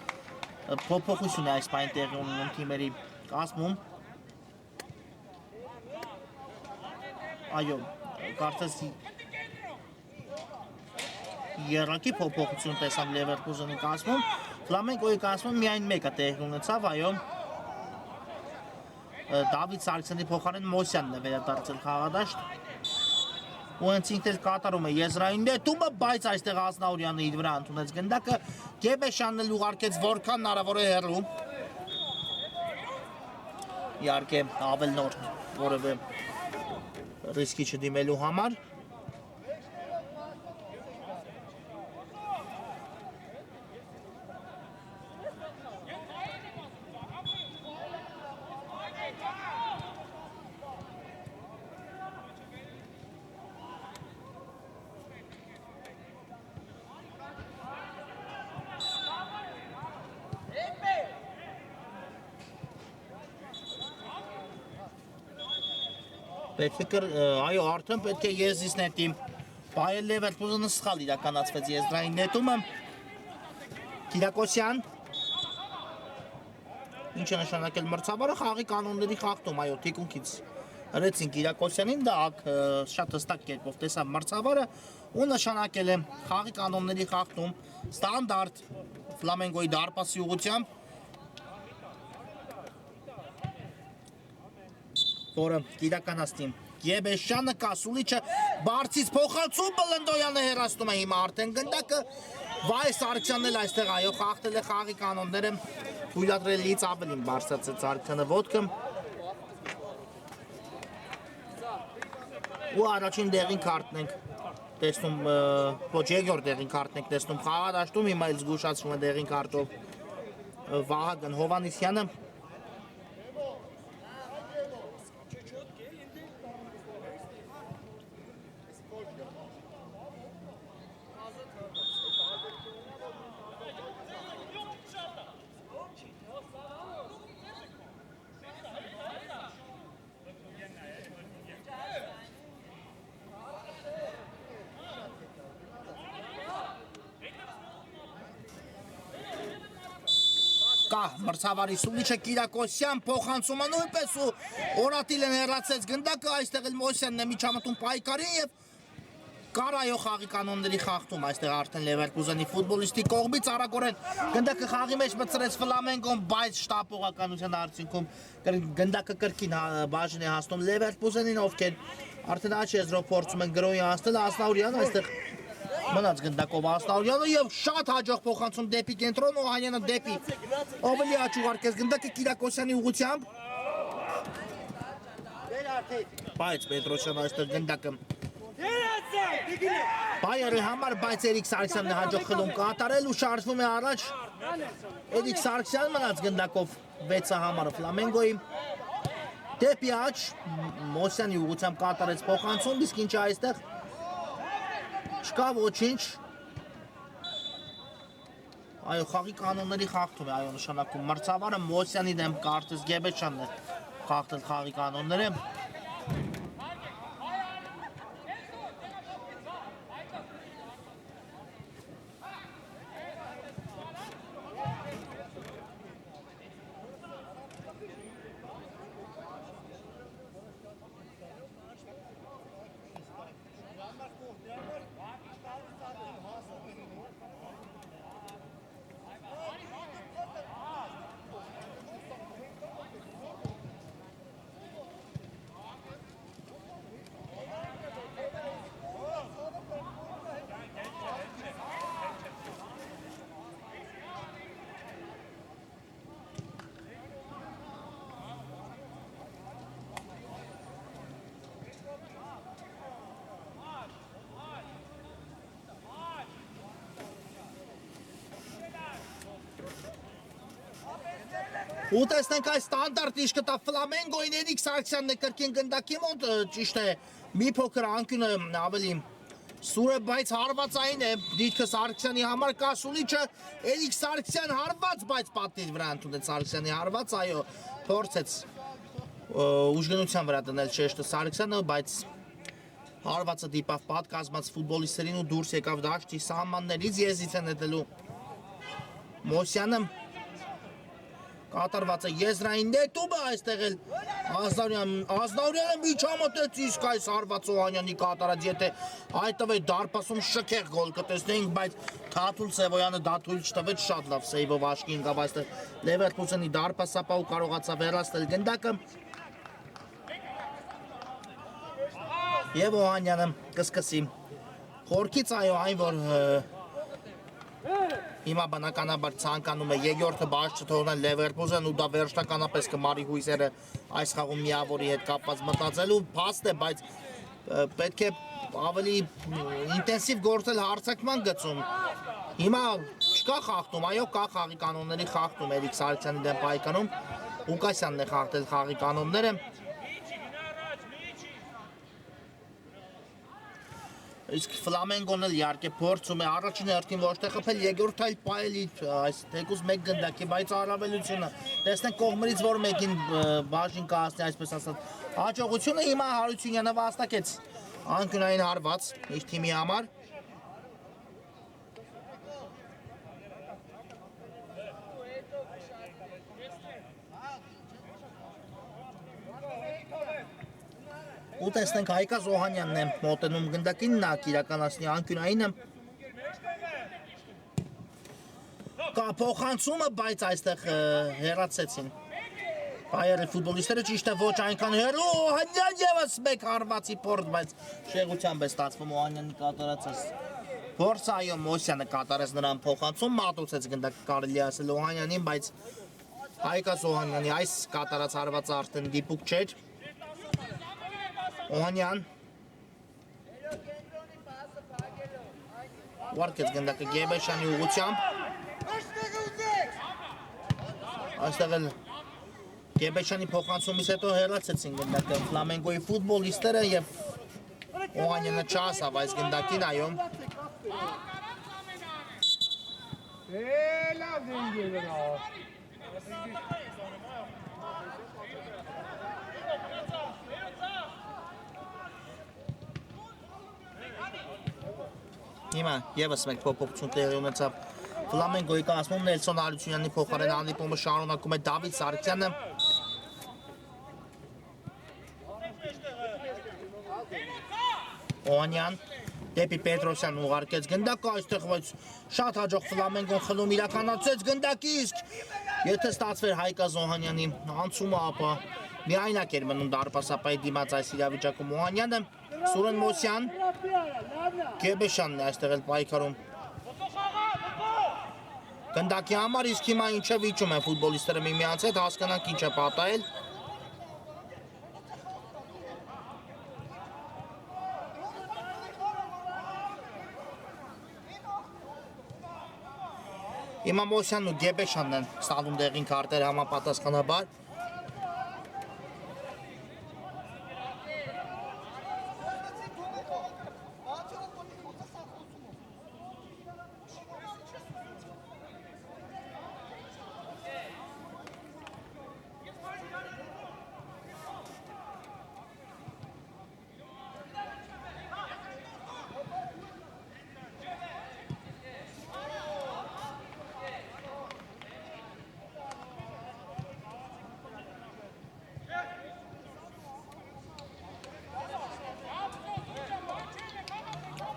փոփոխություն է այս պայն տեղի ունենում թիմերի կազմում այո, կարծես երակի փոփոխություն տեսավ Լևերկուզենի կազմում, Ֆլամենգոյի կազմում միայն մեկը տեղի ունեցավ, այո, Դավիթ Սարգսյանի փոխարեն Մոսյանն է վերադարձել խաղադաշտ, ու հենց ինքն էլ կատարում է եզրային նետումը, բայց այստեղ Ազնավուրյանը իր վրա ընդունեց գնդակը, Գեբեշյանն էլ ուղարկեց որքան հնարավոր է հեռու, իհարկե ավել նոր որևէ ռիսկի չդիմելու համար այո, արդեն պետք է եզրից նետի Բայեր Լևերկուզենը սխալ իրականացվեց եզրային նետումը Կիրակոսյան ինչ է նշանակել մրցավարը խաղի կանոնների խախտում, այո, թիկունքից հրեցին Կիրակոսյանին, դա շատ հստակ կերպով տեսավ մրցավարը ու նշանակել է խաղի կանոնների խախտում ստանդարտ Ֆլամենգոյի դարպասի ուղղությամբ որը կիրականացնի Գեբեշյանը կասուլիչը բարձից փոխանցում Բլնդոյանը հեռացնում է հիմա արդեն գնդակը Վայ Սարգսյանն էլ այստեղ այո խախտել է խաղի կանոնները թույլատրելիից ավելին բարձրացրեց Սարգսյանը ոտքը ու առաջին դեղին քարտն ենք տեսնում ոչ երկրորդ դեղին քարտն ենք տեսնում խաղադաշտում հիմա էլ զգուշացում է դեղին քարտով Վահագն Հովհաննիսյանը կա մրցավարի Սուլիչը Կիրակոսյան փոխանցումը նույնպես ու Օրատիլեն հեռացեց գնդակը այստեղ էլ Մոսյանն է միջամտում պայքարին եւ Կարայո խաղի կանոնների խախտում այստեղ արդեն Լևերկուզենի ֆուտբոլիստի կողմից արագորեն գնդակը խաղի մեջ մտցրեց Ֆլամենգոն, բայց շտապողականության արդյունքում գնդակը կրկին բաժին է հասնում Լևերկուզենին, ովքեր արդեն աչ եզրով փորձում են գրոյի հասնել Ասնաուրյանը այստեղ մնաց գնդակով Ասնաուրյանը եւ շատ հաջող փոխանցում դեպի կենտրոն Օհանյանը դեպի ավելի աչ ուղարկեց գնդակը Կիրակոսյանի ուղղությամբ բայց Պետրոսյանը այստեղ գնդակը Բայերի համար բայց Էրիկ Սարգսյանն է հաջող խլում կատարել ու շարժվում է առաջ Էրիկ Սարգսյան մնաց գնդակով 6-ը համարը Ֆլամենգոյի դեպի աչ Մոսյանի ուղղությամբ կատարեց փոխանցում իսկ ինչը այստեղ չկա ոչինչ այո խաղի կանոնների խախտում է այո նշանակում մրցավարը Մոսյանի դեմ կարծես Գեբեչյանն է խախտել խաղի կանոնները Ու տեսնենք այս ստանդարտ իշ կտա Ֆլամենգոին Էրիկ Սարգսյանն է կրկին գնդակի մոտ ճիշտ է մի փոքր անկյունը ավելի սուր է բայց հարվածային է դիտքը Սարգսյանի համար կա Սուլիչը Էրիկ Սարգսյան հարված բայց պատնի վրա ընդունեց Սարգսյանի հարված այո փորձեց ուժգնության վրա դնել շեշտը Սարգսյանը բայց հարվածը դիպավ պատկազմած ֆուտբոլիստերին ու դուրս եկավ դաշտի սահմաններից եզից է նետելու Մոսյանը կատարված է եզրային նետումը այստեղ էլ Ազնաուրյանը միջամտեց իսկ այս հարված Օհանյանի կատարած եթե այդտեղ դարպասում շքեղ գոլ կտեսնեինք բայց Թաթուլ Սևոյանը դա թույլ չտվեց շատ լավ սեյվով աշկի ընկավ այստեղ Լևերկուզենի դարպասապահը կարողացավ հեռացնել գնդակը եւ Օհանյանը կսկսի խորքից այո այն որ Հիմա բնականաբար ցանկանում է երկրորդը բաց չթողնել Լևերկուզեն ու դա վերջնականապես կմարի հույսերը այս խաղում միավորի հետ կապված մտածելու փաստ է, բայց պետք է ավելի ինտենսիվ գործել հարձակման գծում։ Հիմա չկա խախտում, այո, կա խաղի կանոնների խախտում Էրիկ Սարգսյանի դեմ պայքարում։ Ուկասյանն է խախտել խաղի կանոնները։ Իսկ Ֆլամենգոն էլ իհարկե փորձում է առաջին հերթին ոչ թե խփել, երկրորդ այլ պայելի այս թեկուզ մեկ գնդակի, բայց առավելությունը տեսնենք կողմերից որ մեկին բաժին կհասնի, այսպես ասած։ Հաջողությունը հիմա Հարությունյանը վաստակեց անկյունային հարված իր թիմի համար։ Ու տեսնենք Հայկազ Օհանյանն է մոտենում գնդակին, նա կիրականացնի անկյունայինը կա փոխանցումը, բայց այստեղ հեռացեցին Բայերի ֆուտբոլիստները ճիշտ է ոչ այնքան հեռու Օհանյան ևս մեկ հարվածի փորձ, բայց շեղությամբ է ստացվում Օհանյանի կատարած փորձը, այո Մոսյանը կատարեց նրան փոխանցում, մատուցեց գնդակը կարելի ասել Օհանյանին, բայց Հայկազ Օհանյանի այս կատարած հարվածը արդեն դիպուկ չէր Օհանյան Ուարկեց գնդակը Գեբեշյանի ուղղությամբ Այստեղ էլ Գեբեշյանի փոխանցումից հետո հեռացեցին գնդակը Ֆլամենգոյի ֆուտբոլիստերը և Օհանյանը չհասավ այս գնդակին, այո Հիմա ևս մեկ փոփոխություն տեղի ունեցավ Ֆլամենգոյի կազմում Նելսոն Արությունյանի փոխարեն հանդիպումը շարունակում է Դավիթ Սարգսյանը։ Օհանյան դեպի Պետրոսյան ուղարկեց գնդակը, այստեղ բայց շատ հաջող Ֆլամենգոն խլում իրականացրեց գնդակի, իսկ եթե ստացվեր Հայկա Զոհանյանի անցումը, ապա միայնակ էր մնում դարպասապայի դիմաց այս իրավիճակում Օհանյանը, Սուրեն Մոսյան, Գեբեշյանն է այստեղ էլ պայքարում գնդակի համար, իսկ հիմա ինչ է վիճում են ֆուտբոլիստները միմյանց հետ, հասկանանք ինչ է պատահել։ Հիմա Մոսյանն ու Գեբեշյանն են ստանում դեղին քարտերը համապատասխանաբար։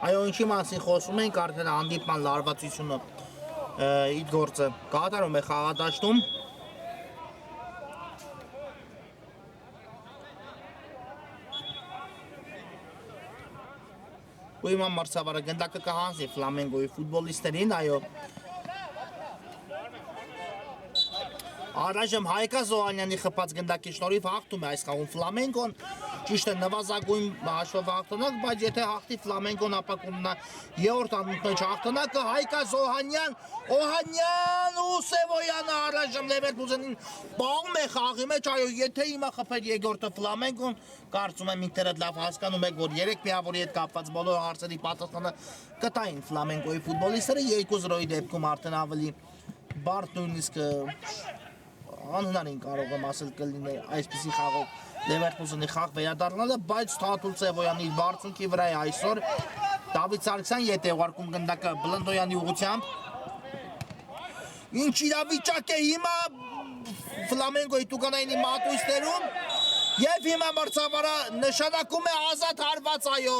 Այո, ինչի մասին խոսում ենք, արդեն հանդիպման լարվածությունը իր գործը կատարում է խաղադաշտում։ Ու հիմա մրցավարը գնդակը կհանձի Ֆլամենգոյի ֆուտբոլիստերին, այո։ Առայժմ Հայկա Զոհանյանի խփած գնդակի շնորհիվ հաղթում է այս խաղում Ֆլամենգոն, ճիշտ է նվազագույն հաշվով հաղթանակ, բայց եթե հաղթի Ֆլամենգոն, ապա կունենա երրորդ անմիջ հաղթանակը, Հայկա Զոհանյան, Օհանյան ու Սևոյանը առայժմ Լևերկուզենին պահում է խաղի մեջ, այո, եթե հիմա խփեր երկրորդը Ֆլամենգոն, կարծում եմ ինքներդ լավ հասկանում եք, որ 3 միավորի հետ կապված բոլոր հարցերի պատասխանը կտային Ֆլամենգոյի ֆուտբոլիստները, 2-0-ի դեպքում արդեն ավելի բարդ նույնիսկ անհնարին կարող եմ ասել կլիներ այսպիսի խաղով Լևերկուզենի խաղ վերադառնալը, բայց Թաթուլ Սևոյանի իր բարձունքի վրա է այսօր Դավիթ Սարգսյան ետ է ուղարկում գնդակը Բլնդոյանի ուղղությամբ։ Ինչ իրավիճակ է հիմա Ֆլամենգոյի տուգանայինի մատույցներում եւ հիմա մրցավարը նշանակում է ազատ հարված, այո,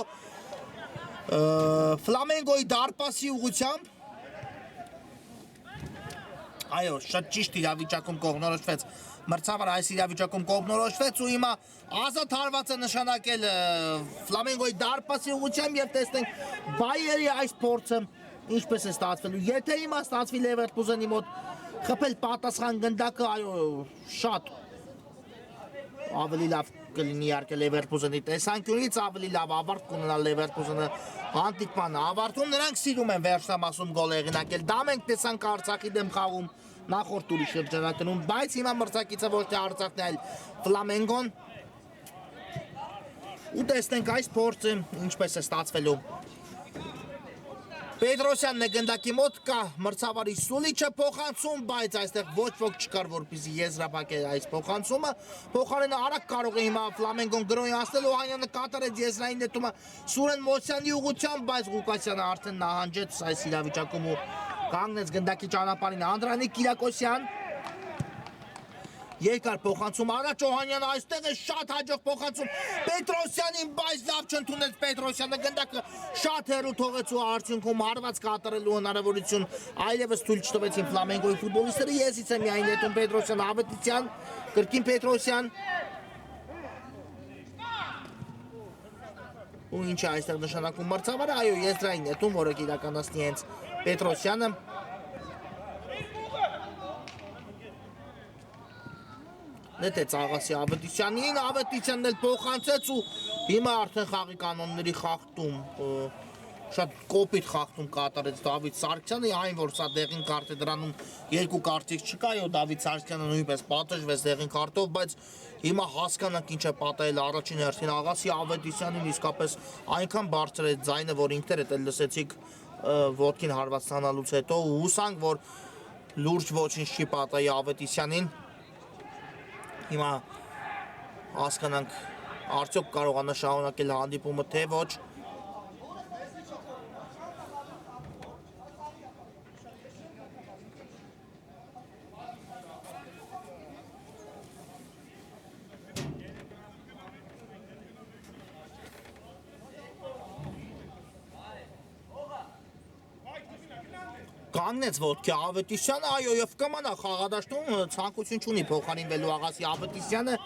Ֆլամենգոյի դարպասի ուղղությամբ։ Այո, շատ ճիշտ իրավիճակում կողմնորոշվեց մրցավարը, այս իրավիճակում կողմնորոշվեց ու հիմա ազատ հարված է նշանակել Ֆլամենգոյի դարպասի ուղղությամբ եւ տեսնենք Բայերի այս փորձը ինչպես է ստացվելու։ Եթե հիմա ստացվի Լևերկուզենի մոտ խփել պատասխան գնդակը, այո, շատ ավելի լավ կլինի իհարկե Լևերկուզենի տեսանկյունից, ավելի լավ ավարտ կունենա Լևերկուզենը հանդիպման ավարտում, նրանք սիրում են վերջնամասում գոլ հեղինակել, դա մենք տեսանք Արցախի դեմ խաղում նախորդ տուրի շրջանակներում, բայց հիմա մրցակիցը ոչ թե Արցախն է, այլ Ֆլամենգոն։ Ու տեսնենք այս փորձը ինչպես է ստացվելու։ Պետրոսյանն է գնդակի մոտ, կա մրցավարի Սուլիչը փոխանցում, բայց այստեղ ոչ ոք չկար, որպեսզի եզրափակեր այս փոխանցումը։ Փոխարենը արագ կարող է հիմա Ֆլամենգոն գրոհի հասնել, Օհանյանը կատարեց եզրային նետումը Սուրեն Մոսյանի ուղղությամբ, բայց Ղուկասյանը արդեն նահանջեց այս իրավիճակում ու կանգնեց գնդակի ճանապարհին։ Անդրանիկ Կիրակոսյան երկար փոխանցում առաջ, Օհանյանը այստեղ է շատ հաջող փոխանցում Պետրոսյանին, բայց լավ չընդունեց Պետրոսյանը, գնդակը շատ հեռու թողեց ու արդյունքում հարված կատարելու հնարավորություն այլևս թույլ չտվեցին Ֆլամենգոյի ֆուտբոլիստները։ Եզից է միայն նետում Պետրոսյան, Ավետիսյան, կրկին Պետրոսյան։ Ու ինչ է այստեղ նշանակում մրցավարը, այո, եզրային նետում, որը կիրականացնի հենց Պետրոսյանը։ Նետեց Աղասի Ավետիսյանին, Ավետիսյանն էլ փոխանցեց ու հիմա արդեն խաղի կանոնների խախտում, շատ կոպիտ խախտում կատարեց Դավիթ Սարգսյանը, այն որ սա դեղին քարտ է, դրանում երկու կարծիք չկա, այո, Դավիթ Սարգսյանը նույնպես պատժվեց դեղին քարտով, բայց հիմա հասկանանք ինչ է պատահել առաջին հերթին Աղասի Ավետիսյանին, իսկապես այնքան բարձր է ձայնը, որ ինքներդ էլ լսեցիք ոտքին հարված ստանալուց հետո ու հուսանք, որ լուրջ ոչինչ չի պատահի Ավետիսյանին։ Հիմա հասկանանք արդյոք կարողանա շարունակել հանդիպումը թե ոչ։ Կանգնեց ոտքի Ավետիսյանը, այո, եւ կմանա խաղադաշտում ցանկություն չունի փոխարինվելու Աղասի Ավետիսյանը։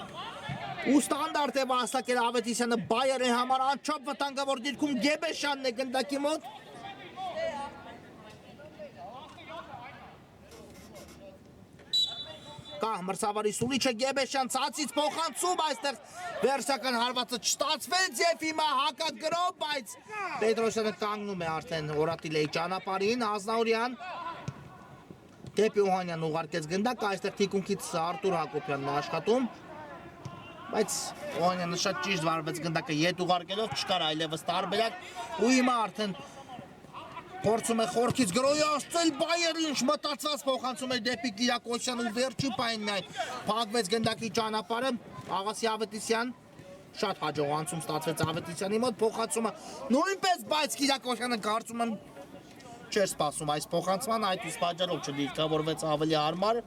Ու ստանդարտ է վաստակել Ավետիսյանը Բայերի համար անչափ վտանգավոր դիրքում Գեբեշյանն է գնդակի մոտ։ Կա մրցավարի Սուլիչը Գեբեշյան ցածից փոխանցում այստեղ վերջական հարվածը չստացվեց եւ հիմա հակագրով, բայց Պետրոսյանը կանգնում է արդեն Օրատիլեի ճանապարհին, Ազնաուրյան դեպի Օհանյան ուղարկեց գնդակ, այստեղ թիկունքից Արտուր Հակոբյանն է աշխատում, բայց Օհանյանը շատ ճիշտ վարվեց գնդակը ետ ուղարկելով, չկար այլևս տարբերակ ու հիմա արդեն փորձում է խորքից գրոյացնել Բայերը, ինչ մտածված փոխանցում է դեպի Կիրակոսյան ու վերջի պահին միայն փակվեց գնդակի ճանապարհը Աղասի Ավետիսյան շատ հաջողանցում ստացվեց Ավետիսյանի մոտ փոխանցումը նույնպես, բայց Կիրակոսյանը կարծում եմ չէր սպասում այս փոխանցման, այդ իսկ պատճառով չդիրքավորվեց ավելի հարմար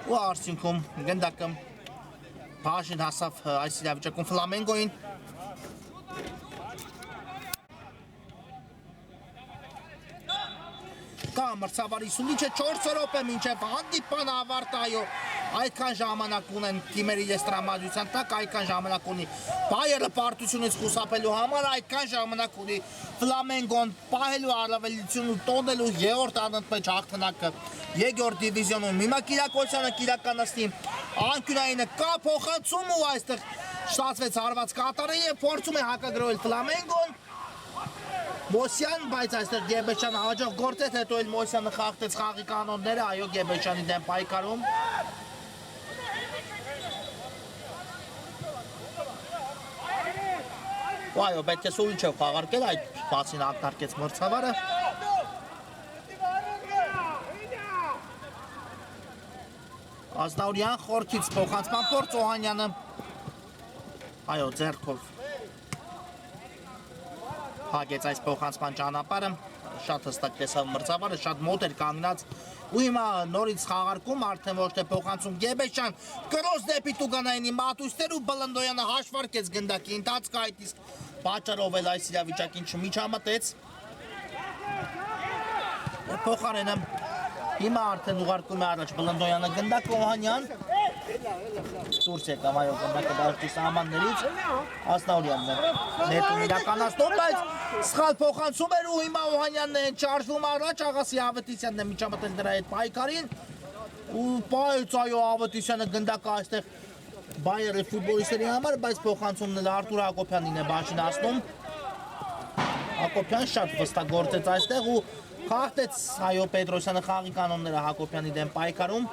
ու արդյունքում գնդակը բաժին հասավ այս իրավիճակում Ֆլամենգոին կա մրցավարի Սուլիչը 4 րոպե մինչև հանդիպան ավարտ, այո, այդքան ժամանակ ունեն թիմերի տրամադրության տակ, այդքան ժամանակ ունի Բայերը պարտությունից խուսափելու համար, այդքան ժամանակ ունի Ֆլամենգոն պահելու առավելություն ու տոնելու երրորդ անընդմեջ հաղթանակը երկրորդ դիվիզիոնում։ Հիմա Կիրակոսյանը կիրականացնի անկյունայինը կա փոխանցում ու այստեղ ստացվեց հարված կատարը եւ փորձում է հակագրոհել Ֆլամենգոն Մոսյան, բայց այստեղ Գեբեշյանը հաջող գործեց, հետո էլ Մոսյանը խախտեց խաղի կանոնները, այո, Գեբեշյանի դեմ պայքարում։ Այո, պետք է Սուլիչով խաղարկել, այդ բացին ակնարկեց մրցավարը։ Ազնաուրյան խորքից փոխանցման փորձ Օհանյանը։ Այո, ձեռքով հագեց այս փոխանցման ճանապարհը, շատ հստակ տեսավ մրցավարը, շատ մոտ էր կանգնած ու հիմա նորից խաղարկում, արդեն ոչ թե փոխանցում Գեբեշյան, կրոս դեպի Տուգանայինի մատույցներ ու Բլնդոյանը հաշվարկեց գնդակի ընթացքը, այդ իսկ պատճառով էլ այս իրավիճակին չմիջամտեց։ Փոխարենը հիմա արդեն ուղարկում է առաջ Բլնդոյանը գնդակ Օհանյան դուրս եկավ այո գնդակը դաշտի սահմաններից Ազնաուրյանն է ներդրում իրականացնում, բայց սխալ փոխանցում էր ու հիմա Օհանյանն է շարժվում առաջ, Աղասի Ավետիսյանն է միջամտել դրա հետ պայքարին ու բայց այո Ավետիսյանը գնդակը այստեղ Բայերի ֆուտբոլիստերի համար, բայց փոխանցումն էլ Արտուր Հակոբյանին է բաժինացնում Հակոբյան շատ վստահ գործեց այստեղ ու խախտեց այո Պետրոսյանը խաղի կանոնները Հակոբյանի դեմ պայքարում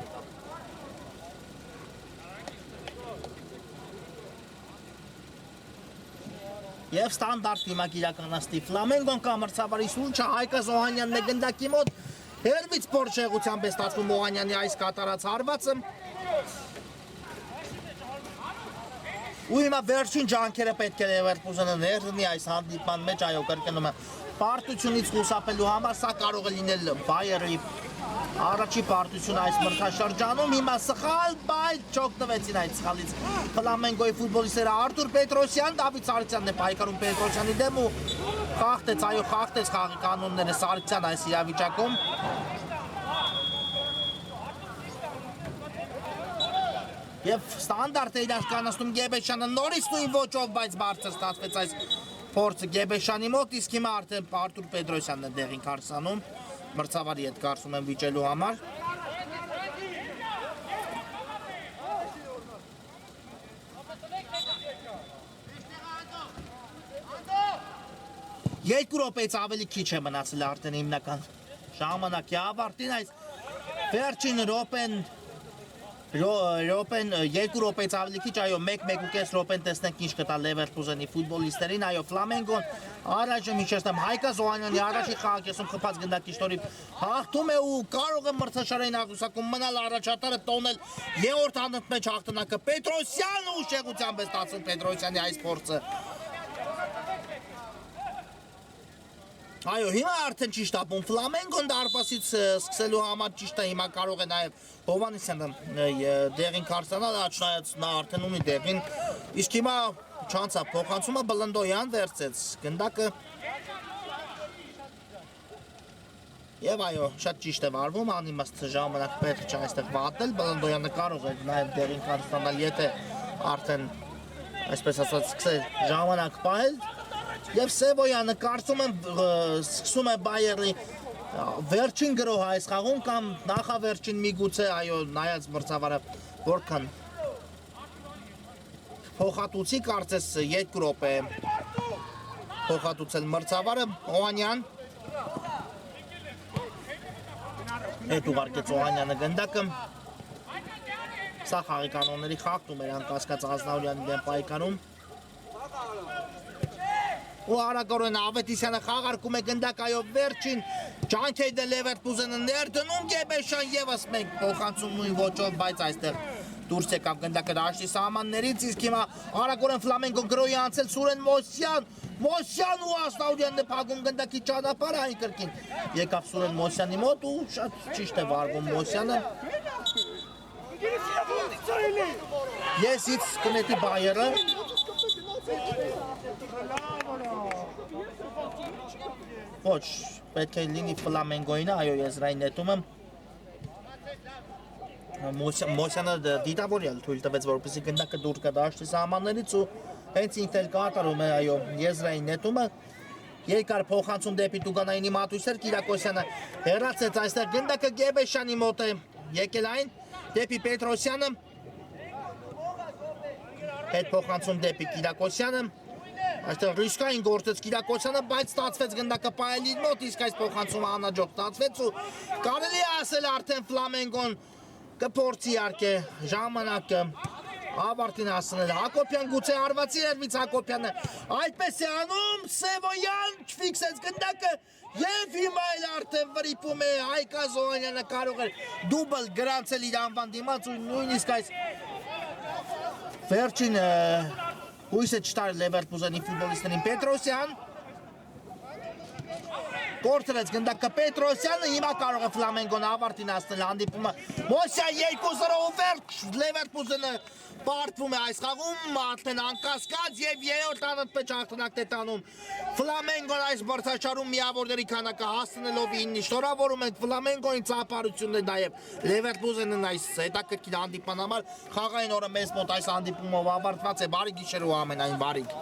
Եվ ստանդարտ դիմակ իրականացնի Ֆլամենգոն կա մրցավարի Սուլիչը Հայկազ Օհանյանն է գնդակի մոտ հերվից փորձեղությամբ է ստացվում Օհանյանի այս կատարած հարվածը ու հիմա վերջին ջանքերը պետք է Լևերկուզենը ներդնի այս հանդիպման մեջ, այո կրկնում եմ պարտությունից խուսափելու համար սա կարող է լինել Բայերի առաջի պարտությունը այս մրցաշրջանում, հիմա սխալ, բայց չօգտվեցին այդ սխալից Ֆլամենգոյի ֆուտբոլիստները Արտուր Պետրոսյան, Դավիթ Սարգսյանն է պայքարում Պետրոսյանի դեմ ու խախտեց, այո խախտեց խաղի կանոնները Սարգսյան այս իրավիճակում Եվ ստանդարտ է իրականացնում Գեբեշյանը նորից նույն ոճով, բայց բարձր ստացվեց այս փորձը Գեբեշյանի մոտ, իսկ հիմա արդեն Արտուր Պետրոսյանն է դեղին քարսանում, մրցավարի հետ կարծում եմ վիճելու համար։ Երկու րոպեից ավելի քիչ է մնացել արդեն հիմնական ժամանակի ավարտին, այս վերջին րոպեն երկու րոպեից ավելի քիչ, այո, 1-1.5 րոպեն տեսնենք ինչ կտա Լևերկուզենի ֆուտբոլիստերին, այո, Ֆլամենգոն առաջը միջերտեմ Հայկազ Օհանյանի առաջի խաղակեսում խփած գնդակիչների հաղթում է ու կարող է մրցաշարային աղյուսակում մնալ առաջատարը տոնել երրորդ անընդմեջ հաղթանակը Պետրոսյանը ուշեղությամբ է ստացվում Պետրոսյանի այս փորձը Այո, հիմա արդեն ճիշտ ապում Ֆլամենգոն դարպասից սկսելու համար ճիշտ է հիմա կարող է նաև Հովանեսյանը դեղին քարսանալ, աչնայած նա արդեն ունի դեղին, իսկ հիմա չանցավ փոխանցումը Բլնդոյան վերցեց գնդակը Եվ այո, շատ ճիշտ է վարվում, անիմաստ ժամանակ պետք չէ այստեղ վատել, Բլնդոյանը կարող է նաև դերին կարստանալ, եթե արդեն, այսպես ասած, սկսել ժամանակ պահել, և Սևոյանը կարծում եմ սկսում է Բայերի վերջին գրոհ այս խաղում կամ նախավերջին միգուցե, այո, նայած մրցավարը որքան փոխհատուցի կարծես 2 րոպե փոխհատուցել մրցավարը, Օհանյան հետ ուղարկեց Օհանյանը գնդակը, սա խաղի կանոնների խախտում էր անկասկած Ազնավուրյանի դեմ պայքարում ու արագորեն Ավետիսյանը խաղարկում է գնդակ, այո վերջին Ջանքեյդը Լևերկուզենը ներդնում Գեբեշյան ևս մեկ փոխանցում նույն ոճով, բայց այստեղ դուրս եկավ գնդակը դաշտի սահմաններից, իսկ հիմա արագորեն Ֆլամենգոն գրոհի անցել Սուրեն Մոսյան ու Ազնավուրյանն է փակում գնդակի ճանապարհը այն կրկին եկավ Սուրեն Մոսյանի մոտ ու շատ ճիշտ է վարվում Մոսյանը Եսից կնետի Բայերը Ոչ, պետք է լինի Ֆլամենգոյինը, այո եզրային նետումը Մոսյանը դիտավորյալ թույլ տվեց, որպեսզի գնդակը դուր գա դաշտի սահմաններից ու հենց ինքն էլ կատարում է, այո, եզրային նետումը երկար փոխանցում դեպի Տուգանայինի Մատույցեր, Կիրակոսյանը հեռացեց այստեղ գնդակը Գեբեշյանի մոտ է եկել այն, դեպի Պետրոսյանը հետ փոխանցում դեպի Կիրակոսյանը այստեղ ռիսկային գործեց Կիրակոսյանը, բայց ստացվեց գնդակը պահելի մոտ, իսկ այս փոխանցումը անհաջող ստացվեց ու կարելի է ասել արդեն Ֆլամենգոն կփորձի իհարկե ժամանակը ավարտին հասնել Հակոբյան գուցե արվածի երևից Հակոբյանը այդպես է անում Սևոյան չֆիքսեց գնդակը եւ հիմա էլ արդեն վրիպում է Հայկ Ազոհանյանը կարող է դուբլ գրանցել իր անվան դիմաց ու նույնիսկ այս վերջին հույսը չտար Լևերկուզենի ֆուտբոլիստներին Պետրոսյան Կորցրեց գնդակը Պետրոսյանը, հիմա կարող է Ֆլամենգոն ավարտին հասնել հանդիպումը Մոսյան 2-0 վերջ Լևերկուզենը պարտվում է այս խաղում արդեն անկասկած եւ երրորդ անընդմեջ հաղթանակն է տանում Ֆլամենգոն այս մրցաշարում միավորների քանակը հասնելով 9-ի շնորհավորում ենք Ֆլամենգոյին ծափարությունն է նաեւ Լևերկուզենն այս հետաքրքիր հանդիպման համար խաղային օրը մեզ մոտ այս հանդիպումով ավարտված է բարի գիշեր ու ամենայն բարիք